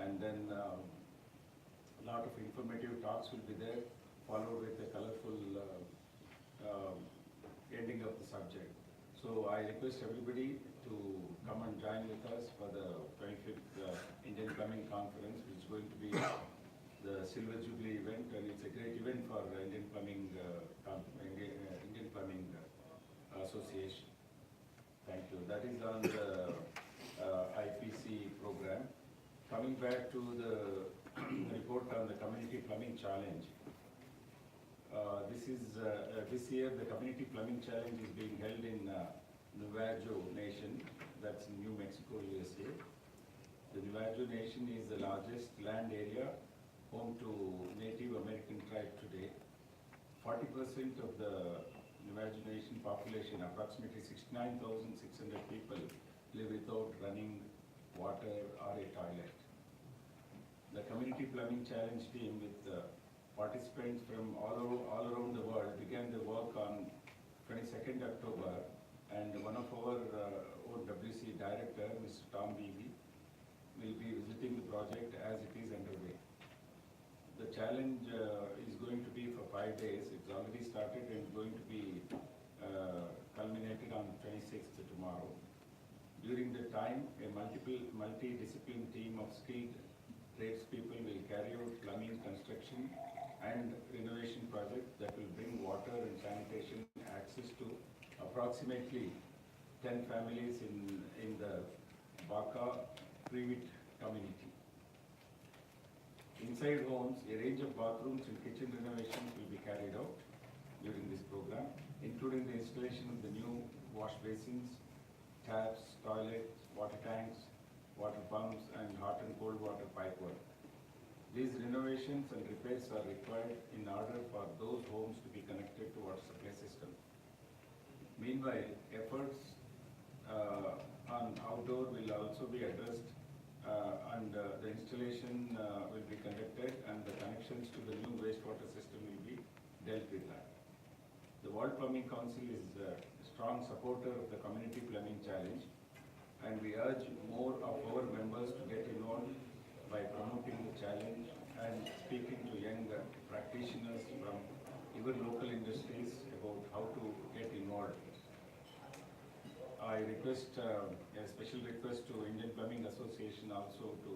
and then a lot of informative talks will be there, followed with a colorful ending of the subject. So I request everybody to come and join with us for the 25th Indian Plumbing Conference, which is going to be the Silver Jubilee event, and it's a great event for Indian Plumbing Association. Thank you. That is on the IPC program. Coming back to the report on the Community Plumbing Challenge. This year the Community Plumbing Challenge is being held in Navajo Nation, that's in New Mexico, USA. The Navajo Nation is the largest land area home to Native American tribe today. 40% of the Navajo Nation population, approximately 69,600 people, live without running water, or a toilet. The Community Plumbing Challenge team with participants from all around the world began the work on 22nd October, and one of our WPC director, Mr. Tom Beebe, will be visiting the project as it is underway. The challenge is going to be for 5 days. It's already started and going to be culminated on 26th tomorrow. During the time, a multidisciplinary team of skilled tradespeople will carry out plumbing, construction and renovation projects that will bring water and sanitation access to approximately 10 families in the Baka Privet community. Inside homes, a range of bathrooms and kitchen renovations will be carried out during this program, including the installation of the new wash basins, taps, toilets, water tanks, water pumps, and hot and cold water pipework. These renovations and repairs are required in order for those homes to be connected to water supply system. Meanwhile, efforts on outdoor will also be addressed and the installation will be conducted and the connections to the new wastewater system will be dealt with that. The World Plumbing Council is a strong supporter of the Community Plumbing Challenge, and we urge more of our members to get involved by promoting the challenge and speaking to young practitioners from even local industries about how to get involved. I request a special request to Indian Plumbing Association also to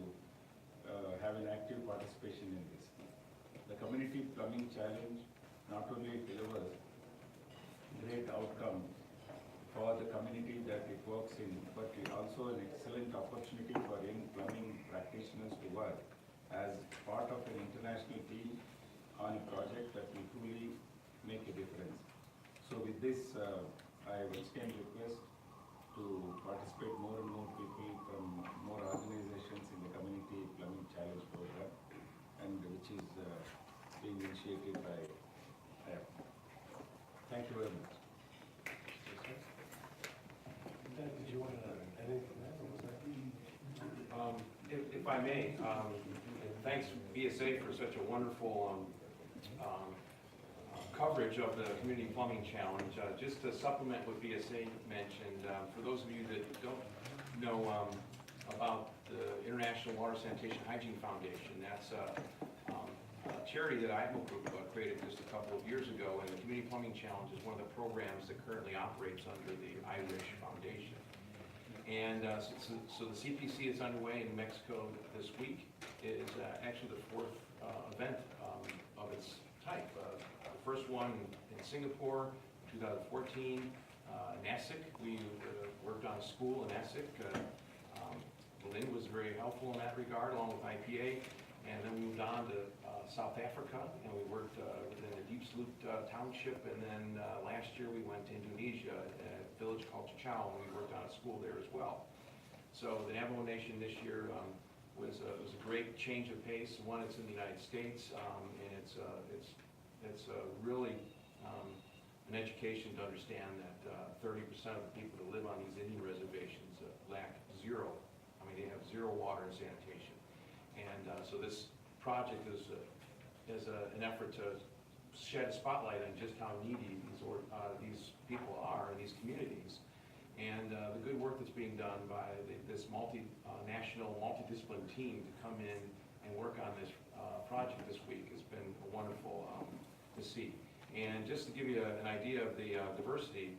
have an active participation in this. The Community Plumbing Challenge not only delivers great outcome for the community that it works in, but it also an excellent opportunity for young plumbing practitioners to work as part of an international team on a project that will truly make a difference. So with this, I will extend request to participate more and more people from more organizations in the Community Plumbing Challenge program, and which is being initiated by IAP. Thank you very much. Did you want to add anything there? If I may, thanks BSA for such a wonderful coverage of the Community Plumbing Challenge. Just to supplement what BSA mentioned, for those of you that don't know about the International Water Sanitation Hygiene Foundation, that's a charity that IAPMO Group created just a couple of years ago, and the Community Plumbing Challenge is one of the programs that currently operates under the Irish Foundation. And so the CPC is underway in Mexico this week. It is actually the fourth event of its type. The first one in Singapore, 2014, in Essex. We worked on a school in Essex. Belinda was very helpful in that regard, along with IPA. And then we moved on to South Africa, and we worked within the Deep Sloot Township. And then last year we went to Indonesia, at a village called Chachao, and we worked on a school there as well. So the Navajo Nation this year was a great change of pace. One, it's in the United States, and it's really an education to understand that 30% of the people that live on these Indian reservations lack zero. I mean, they have zero water and sanitation. And so this project is an effort to shed a spotlight on just how needy these people are in these communities. And the good work that's being done by this national, multidisciplinary team to come in and work on this project this week has been wonderful to see. And just to give you an idea of the diversity,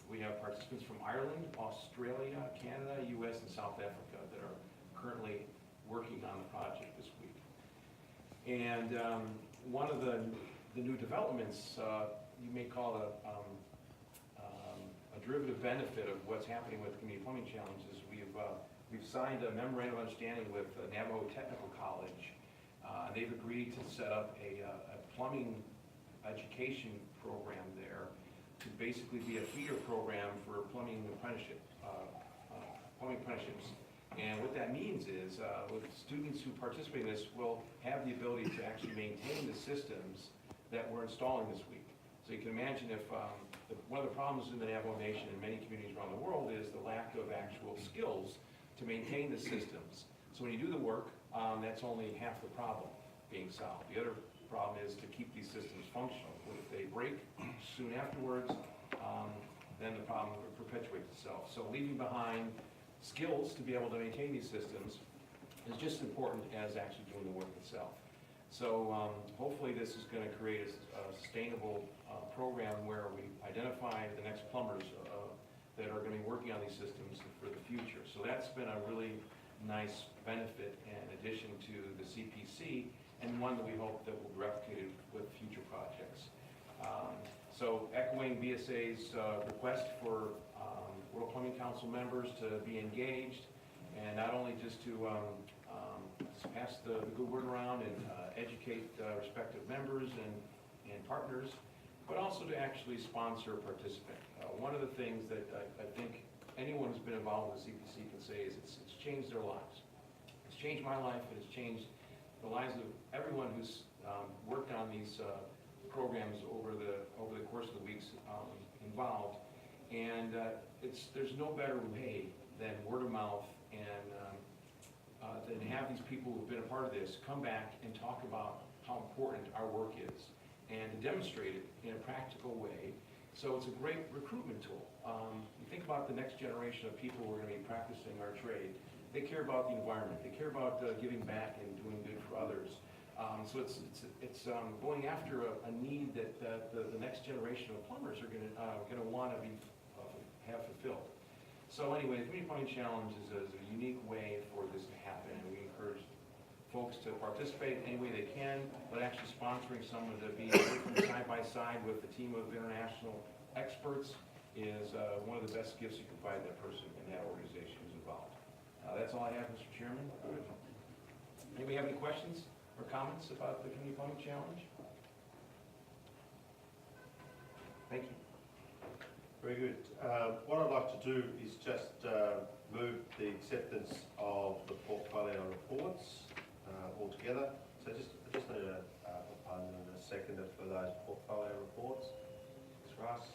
we have participants from Ireland, Australia, Canada, US, and South Africa that are currently working on the project this week. And one of the new developments, you may call a derivative benefit of what's happening with the Community Plumbing Challenge, is we've signed a memorandum of understanding with Navajo Technical College. They've agreed to set up a plumbing education program there to basically be a feeder program for plumbing apprenticeships. And what that means is, with students who participate in this will have the ability to actually maintain the systems that we're installing this week. So you can imagine if, one of the problems in the Navajo Nation and many communities around the world is the lack of actual skills to maintain the systems. So when you do the work, that's only half the problem being solved. The other problem is to keep these systems functional. If they break soon afterwards, then the problem perpetuates itself. So leaving behind skills to be able to maintain these systems is just as important as actually doing the work itself. So hopefully this is going to create a sustainable program where we identify the next plumbers that are going to be working on these systems for the future. So that's been a really nice benefit and addition to the CPC, and one that we hope that will be replicated with future projects. So echoing BSA's request for World Plumbing Council members to be engaged, and not only just to pass the good word around and educate respective members and partners, but also to actually sponsor a participant. One of the things that I think anyone who's been involved with the CPC can say is it's changed their lives. It's changed my life, and it's changed the lives of everyone who's worked on these programs over the course of the weeks involved. And there's no better way than word of mouth and than have these people who've been a part of this come back and talk about how important our work is and to demonstrate it in a practical way. So it's a great recruitment tool. You think about the next generation of people who are going to be practicing our trade. They care about the environment. They care about giving back and doing good for others. So it's going after a need that the next generation of plumbers are going to want to have fulfilled. So anyway, the Community Plumbing Challenge is a unique way for this to happen, and we encourage folks to participate any way they can, but actually sponsoring someone to be working side by side with a team of international experts is one of the best gifts you can provide that person and that organization who's involved. That's all I have, Mr. Chairman. Anybody have any questions or comments about the Community Plumbing Challenge? Thank you. Very good. What I'd like to do is just move the acceptance of the portfolio reports altogether. So I just need a proponent and a seconder for those portfolio reports. Ms. Russ.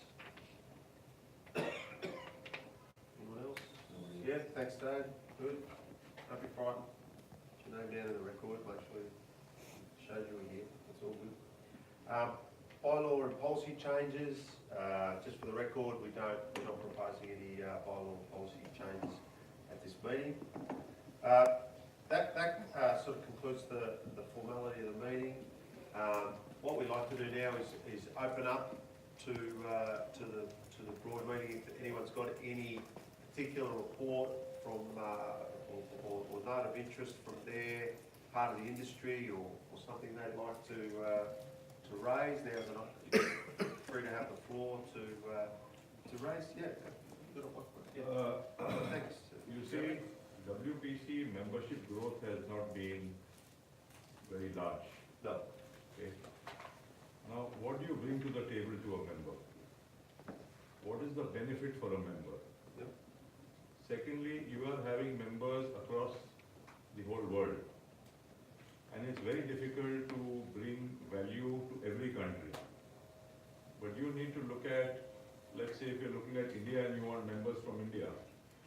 Anyone else? Yeah, thanks, Dave. Good. Don't be frightened. Put your name down in the record. Make sure it shows you again. That's all good. Bylaw and policy changes. Just for the record, we're not proposing any bylaw and policy changes at this meeting. That sort of concludes the formality of the meeting. What we'd like to do now is open up to the broad meeting. If anyone's got any particular report from or note of interest from their part of the industry or something they'd like to raise, now's an opportunity free to have the floor to raise. Yeah, good. Thanks. You see, WPC membership growth has not been very large. No. Okay. Now, what do you bring to the table to a member? What is the benefit for a member? Yep. Secondly, you are having members across the whole world. And it's very difficult to bring value to every country. But you need to look at, let's say if you're looking at India and you want members from India,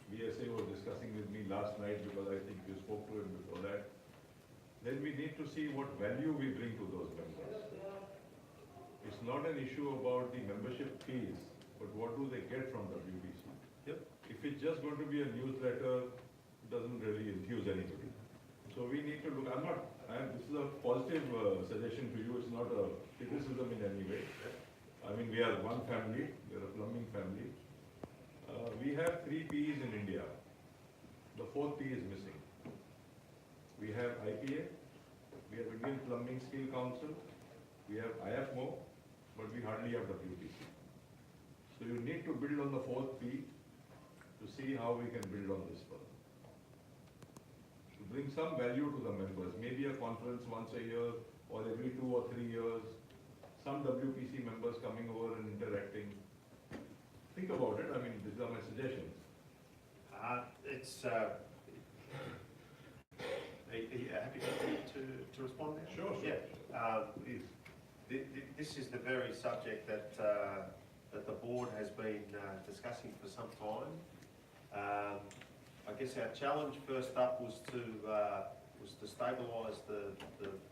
BSA was discussing with me last night because I think you spoke to him before that. Then we need to see what value we bring to those members. It's not an issue about the membership fees, but what do they get from WPC? Yep. If it's just going to be a newsletter, it doesn't really enthuse anybody. So we need to look, this is a positive suggestion to you, it's not a criticism in any way. I mean, we are one family, we are a plumbing family. We have 3 P's in India. The 4th P is missing. We have IPA, we have Indian Plumbing Skill Council, we have IFMO, but we hardly have WPC. So you need to build on the 4th P to see how we can build on this further. To bring some value to the members, maybe a conference once a year or every 2 or 3 years, some WPC members coming over and interacting. Think about it, I mean, these are my suggestions. Are you happy to respond now? Sure. Yeah. This is the very subject that the board has been discussing for some time. I guess our challenge first up was to stabilise the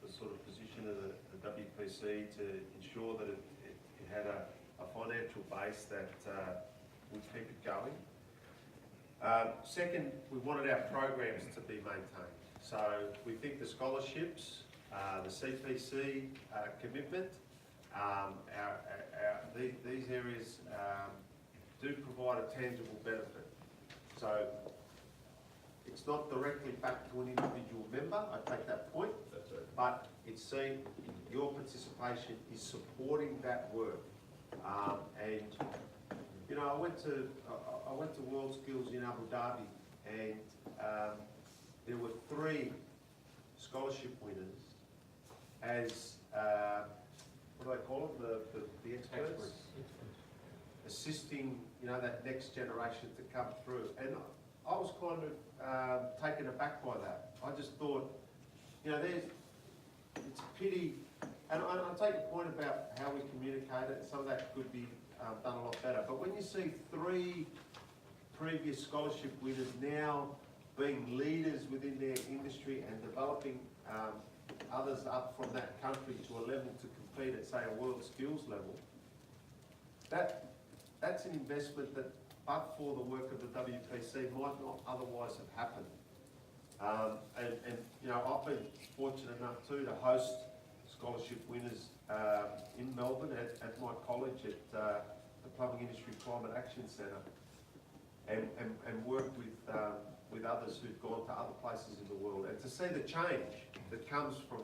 sort of position of the WPC to ensure that it had a financial base that would keep it going. Second, we wanted our programs to be maintained. So we think the scholarships, the CPC commitment, these areas do provide a tangible benefit. So it's not directly back to an individual member, I take that point, but it's seen, your participation is supporting that work. And you know, I went to World Skills in Abu Dhabi, and there were 3 scholarship winners as what do they call them? The experts assisting, you know, that next generation to come through. And I was kind of taken aback by that. I just thought, you know, it's a pity, and I take your point about how we communicate it. Some of that could be done a lot better. But when you see 3 previous scholarship winners now being leaders within their industry and developing others up from that country to a level to compete at, say, a world skills level, that's an investment that, but for the work of the WPC, might not otherwise have happened. And you know, I've been fortunate enough too to host scholarship winners in Melbourne at my college at the Plumbing Industry Climate Action Centre, and work with others who've gone to other places in the world, and to see the change that comes from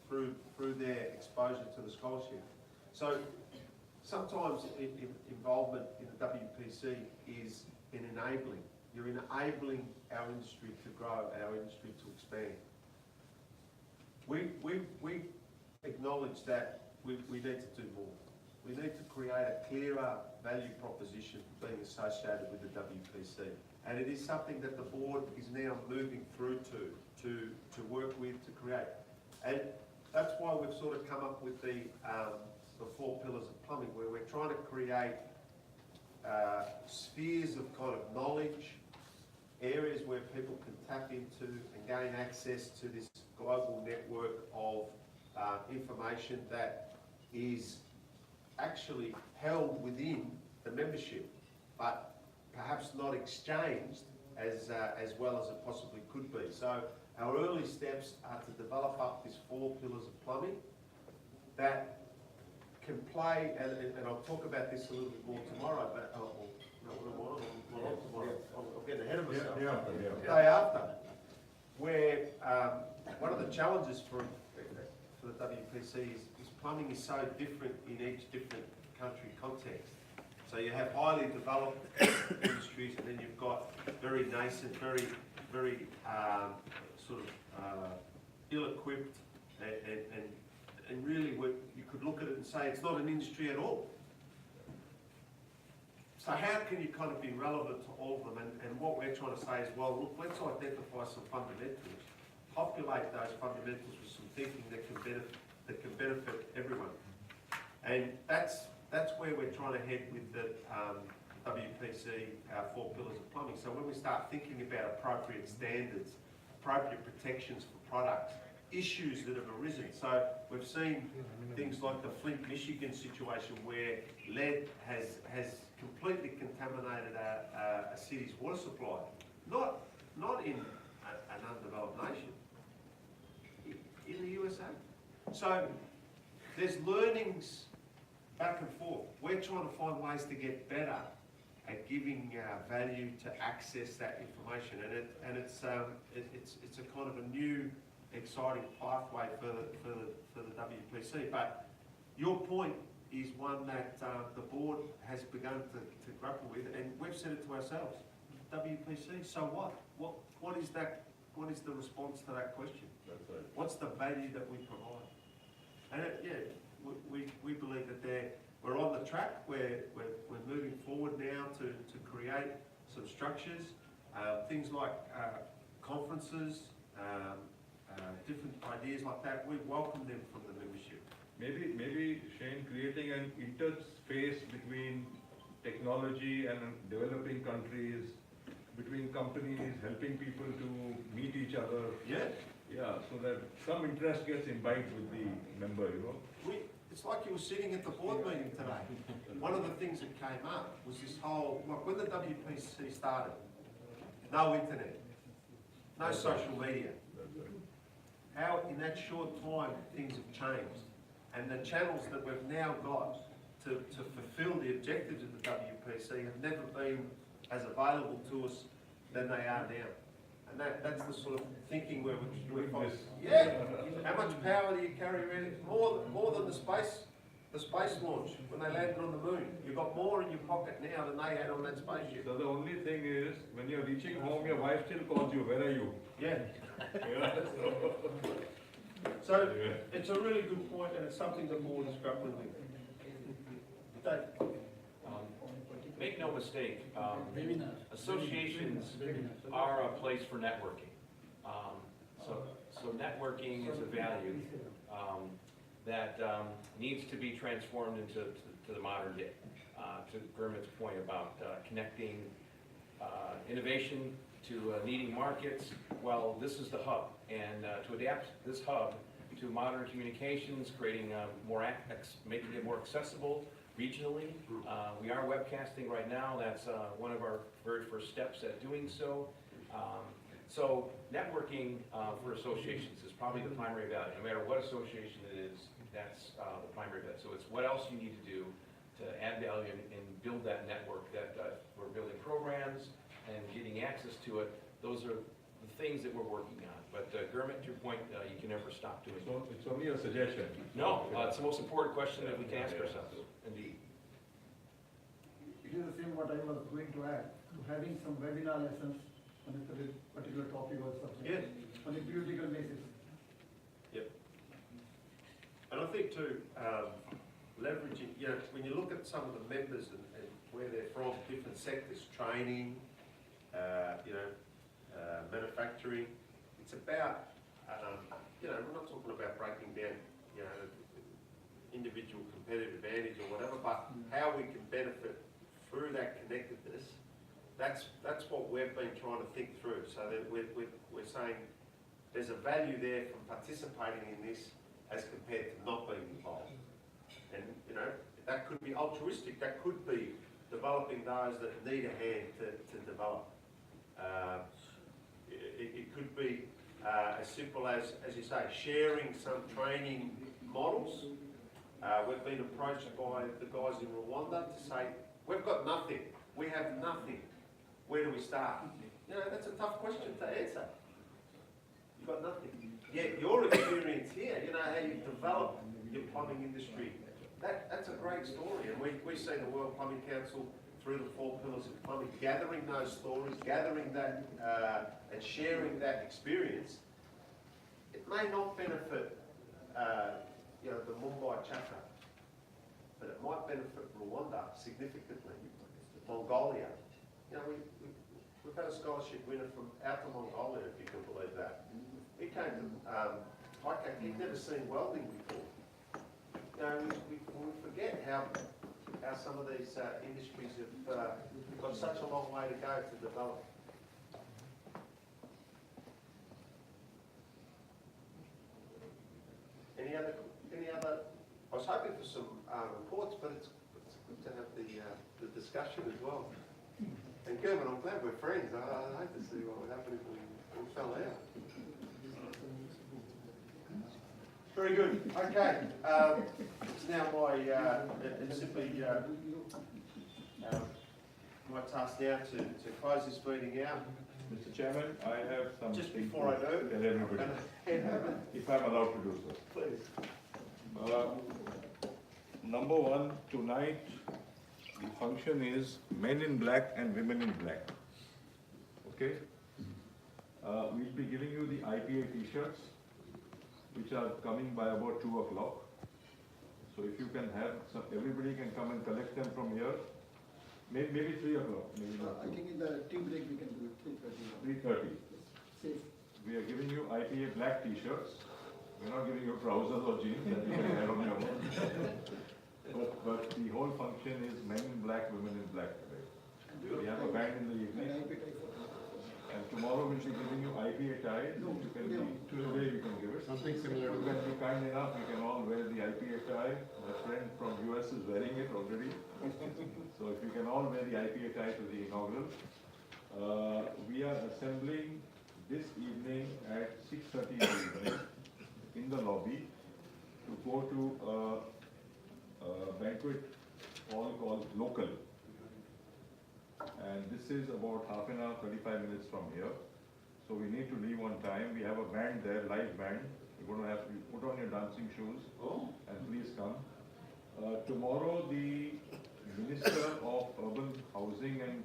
through their exposure to the scholarship. So sometimes involvement in the WPC is in enabling. You're enabling our industry to grow, our industry to expand. We acknowledge that we need to do more. We need to create a clearer value proposition for being associated with the WPC. And it is something that the board is now moving through to work with, to create. And that's why we've sort of come up with the 4 pillars of plumbing, where we're trying to create spheres of kind of knowledge, areas where people can tap into and gain access to this global network of information that is actually held within the membership, but perhaps not exchanged as well as it possibly could be. So our early steps are to develop up these 4 pillars of plumbing that can play, and I'll talk about this a little bit more tomorrow, but I'm getting ahead of myself. Day after, where one of the challenges for the WPC is plumbing is so different in each different country context. So you have highly developed industries, and then you've got very nascent, very sort of ill-equipped, and really you could look at it and say it's not an industry at all. So how can you kind of be relevant to all of them? And what we're trying to say is, well, look, let's identify some fundamentals, populate those fundamentals with some thinking that can benefit everyone. And that's where we're trying to head with the WPC, our 4 pillars of plumbing. So when we start thinking about appropriate standards, appropriate protections for products, issues that have arisen. So we've seen things like the Flint, Michigan situation, where lead has completely contaminated a city's water supply. Not in an undeveloped nation, in the USA. So there's learnings back and forth. We're trying to find ways to get better at giving value to access that information, and it's a kind of a new, exciting pathway for the WPC. But your point is one that the board has begun to grapple with, and we've said it to ourselves: WPC, so what? What is that? What is the response to that question? That's right. What's the value that we provide? And we believe that we're on the track. We're moving forward now to create some structures, things like conferences, different ideas like that. We welcome them from the membership. Maybe Shane, creating an interface between technology and developing countries between companies, helping people to meet each other. Yeah. Yeah, so that some interest gets imbibed with the member, you know. It's like you were sitting at the board meeting today. One of the things that came up was this whole, like when the WPC started, no internet, no social media. How in that short time things have changed. And the channels that we've now got to fulfil the objectives of the WPC have never been as available to us than they are now. And that's the sort of thinking we're yeah. How much power do you carry around? More than the space launch when they landed on the moon. You've got more in your pocket now than they had on that spaceship. So the only thing is, when you're reaching home, your wife still calls you, where are you? Yeah. Yeah. So it's a really good point, and it's something the board is grappling with. Dave? Make no mistake, associations are a place for networking. So networking is a value that needs to be transformed into the modern day. To Gurmit's point about connecting innovation to needing markets, well, this is the hub. And to adapt this hub to modern communications, creating making it more accessible regionally. We are webcasting right now. That's one of our very first steps at doing so. So networking for associations is probably the primary value. No matter what association it is, that's the primary value. So it's what else you need to do to add value and build that network that we're building programs and getting access to it. Those are the things that we're working on. But Gurmit, to your point, you can never stop doing it. So it's only a suggestion. No, it's the most important question that we can ask ourselves, indeed. It is the same what I was going to add, to having some webinar lessons on a particular topic or subject. Yeah. On a periodical basis. Yep. And I think too, leveraging, when you look at some of the members and where they're from, different sectors, training, manufacturing, it's about, we're not talking about breaking down, individual competitive advantage or whatever, but how we can benefit through that connectedness. That's what we've been trying to think through. So that we're saying there's a value there from participating in this as compared to not being involved. And that could be altruistic. That could be developing those that need a hand to develop. It could be as simple as you say, sharing some training models. We've been approached by the guys in Rwanda to say, we've got nothing. We have nothing. Where do we start? That's a tough question to answer. You've got nothing. Yet your experience here, how you've developed your plumbing industry, that's a great story. And we see the World Plumbing Council through the 4 pillars of plumbing, gathering those stories, gathering that and sharing that experience. It may not benefit the Mumbai chapter, but it might benefit Rwanda significantly, Mongolia. We've had a scholarship winner from out to Mongolia, if you can believe that. He came to ICAC, he'd never seen welding before. We forget how some of these industries have got such a long way to go to develop. Any other? I was hoping for some reports, but it's good to have the discussion as well. And Kevin, I'm glad we're friends. I hate to see what would happen if we fell out. Very good. Okay. It's now it's simply my task now to close this meeting out. Mr. Chairman, I have something. Just before I do, tell everybody, if I'm allowed to do so. Please. Number one, tonight, the function is men in black and women in black. Okay? We'll be giving you the IPA t-shirts, which are coming by about 2 o'clock. So if you can have everybody can come and collect them from here. Maybe 3 o'clock. I think in the team break we can do it 3:30. Safe. We are giving you IPA black t-shirts. We're not giving you trousers or jeans that you can have on your own. But the whole function is men in black, women in black today. We have a band in the evening. be giving you IPA ties. You can today we can give it. Something similar to You can be kind enough, you can all wear the IPA tie. My friend from US is wearing it already. So if you can all wear the IPA tie to the inaugural. We are assembling this evening at 6:30 in the evening in the lobby to go to a banquet hall called Local. And this is about half an hour, 35 minutes from here. So we need to leave on time. We have a band there, live band. You're going to have to put on your dancing shoes and please come. Tomorrow the Minister of Urban Housing and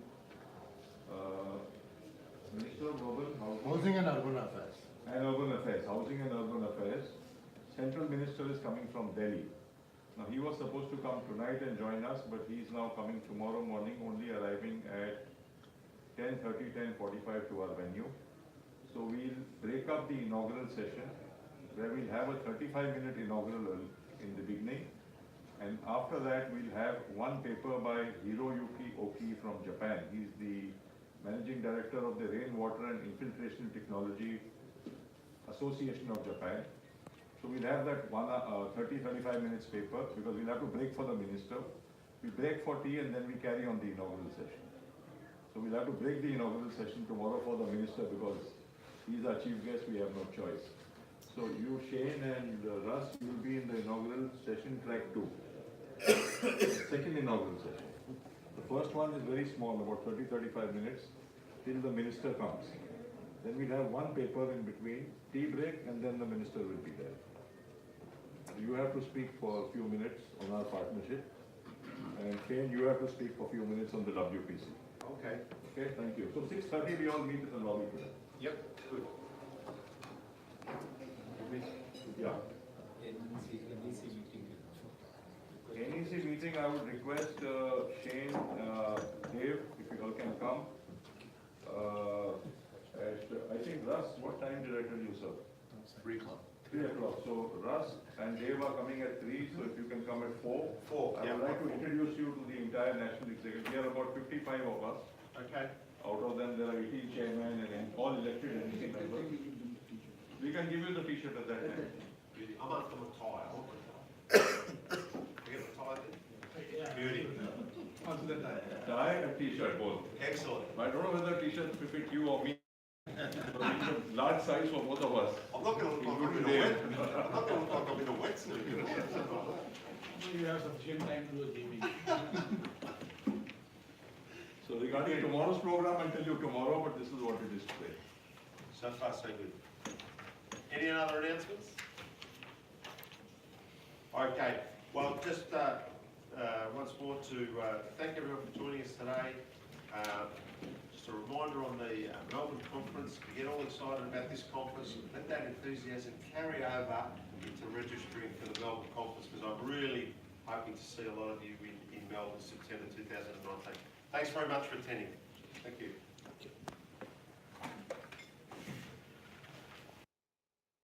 Minister of Urban Housing and Urban Affairs. Housing and Urban Affairs. Central Minister is coming from Delhi. Now he was supposed to come tonight and join us, but he is now coming tomorrow morning, only arriving at 10:30, 10:45 to our venue. So we'll break up the inaugural session, where we'll have a 35-minute inaugural in the beginning. And after that, we'll have one paper by Hiroyuki Oki from Japan. He's the Managing Director of the Rainwater and Infiltration Technology Association of Japan. So we'll have that 30-35 minutes paper, because we'll have to break for the minister. We break for tea and then we carry on the inaugural session. So we'll have to break the inaugural session tomorrow for the minister, because he's our chief guest, we have no choice. So you, Shane and Russ, you'll be in the inaugural session track 2. Second inaugural session. The first one is very small, about 30-35 minutes, till the minister comes. Then we'll have one paper in between, tea break, and then the minister will be there. You have to speak for a few minutes on our partnership. And Shane, you have to speak for a few minutes on the WPC. Okay. Okay, thank you. So 6:30 we all meet in the lobby today. Yep, good. Yeah. NEC meeting, I would request Shane, Dave, if you all can come. I think Russ, what time did I tell you, sir? 3 o'clock. 3 o'clock. So Russ and Dave are coming at 3, so if you can come at 4. 4, I would like to introduce you to the entire National Executive. We are about 55 of us. Okay. Out of them, there are 18 chairmen and all elected NEC members. We can give you the t-shirt at that time. I'm after my tie. I want my tie. Forget my tie then. Beauty. Tie and t-shirt both. Excellent. But I don't know whether t-shirt fit you or me. Large size for both of us. I'm not going to look like I'm in a wet. I'm not going to look like I'm in a wetsuit. You have some gym time to do gymming. So regarding tomorrow's program, I'll tell you tomorrow, but this is what it is today. So far, so good. Any other announcements? Okay, well, just once more to thank everyone for joining us today. Just a reminder on the Melbourne conference, to get all excited about this conference, let that enthusiasm carry over into registering for the Melbourne conference, because I'm really hoping to see a lot of you in Melbourne, September 2019. Thanks very much for attending. Thank you.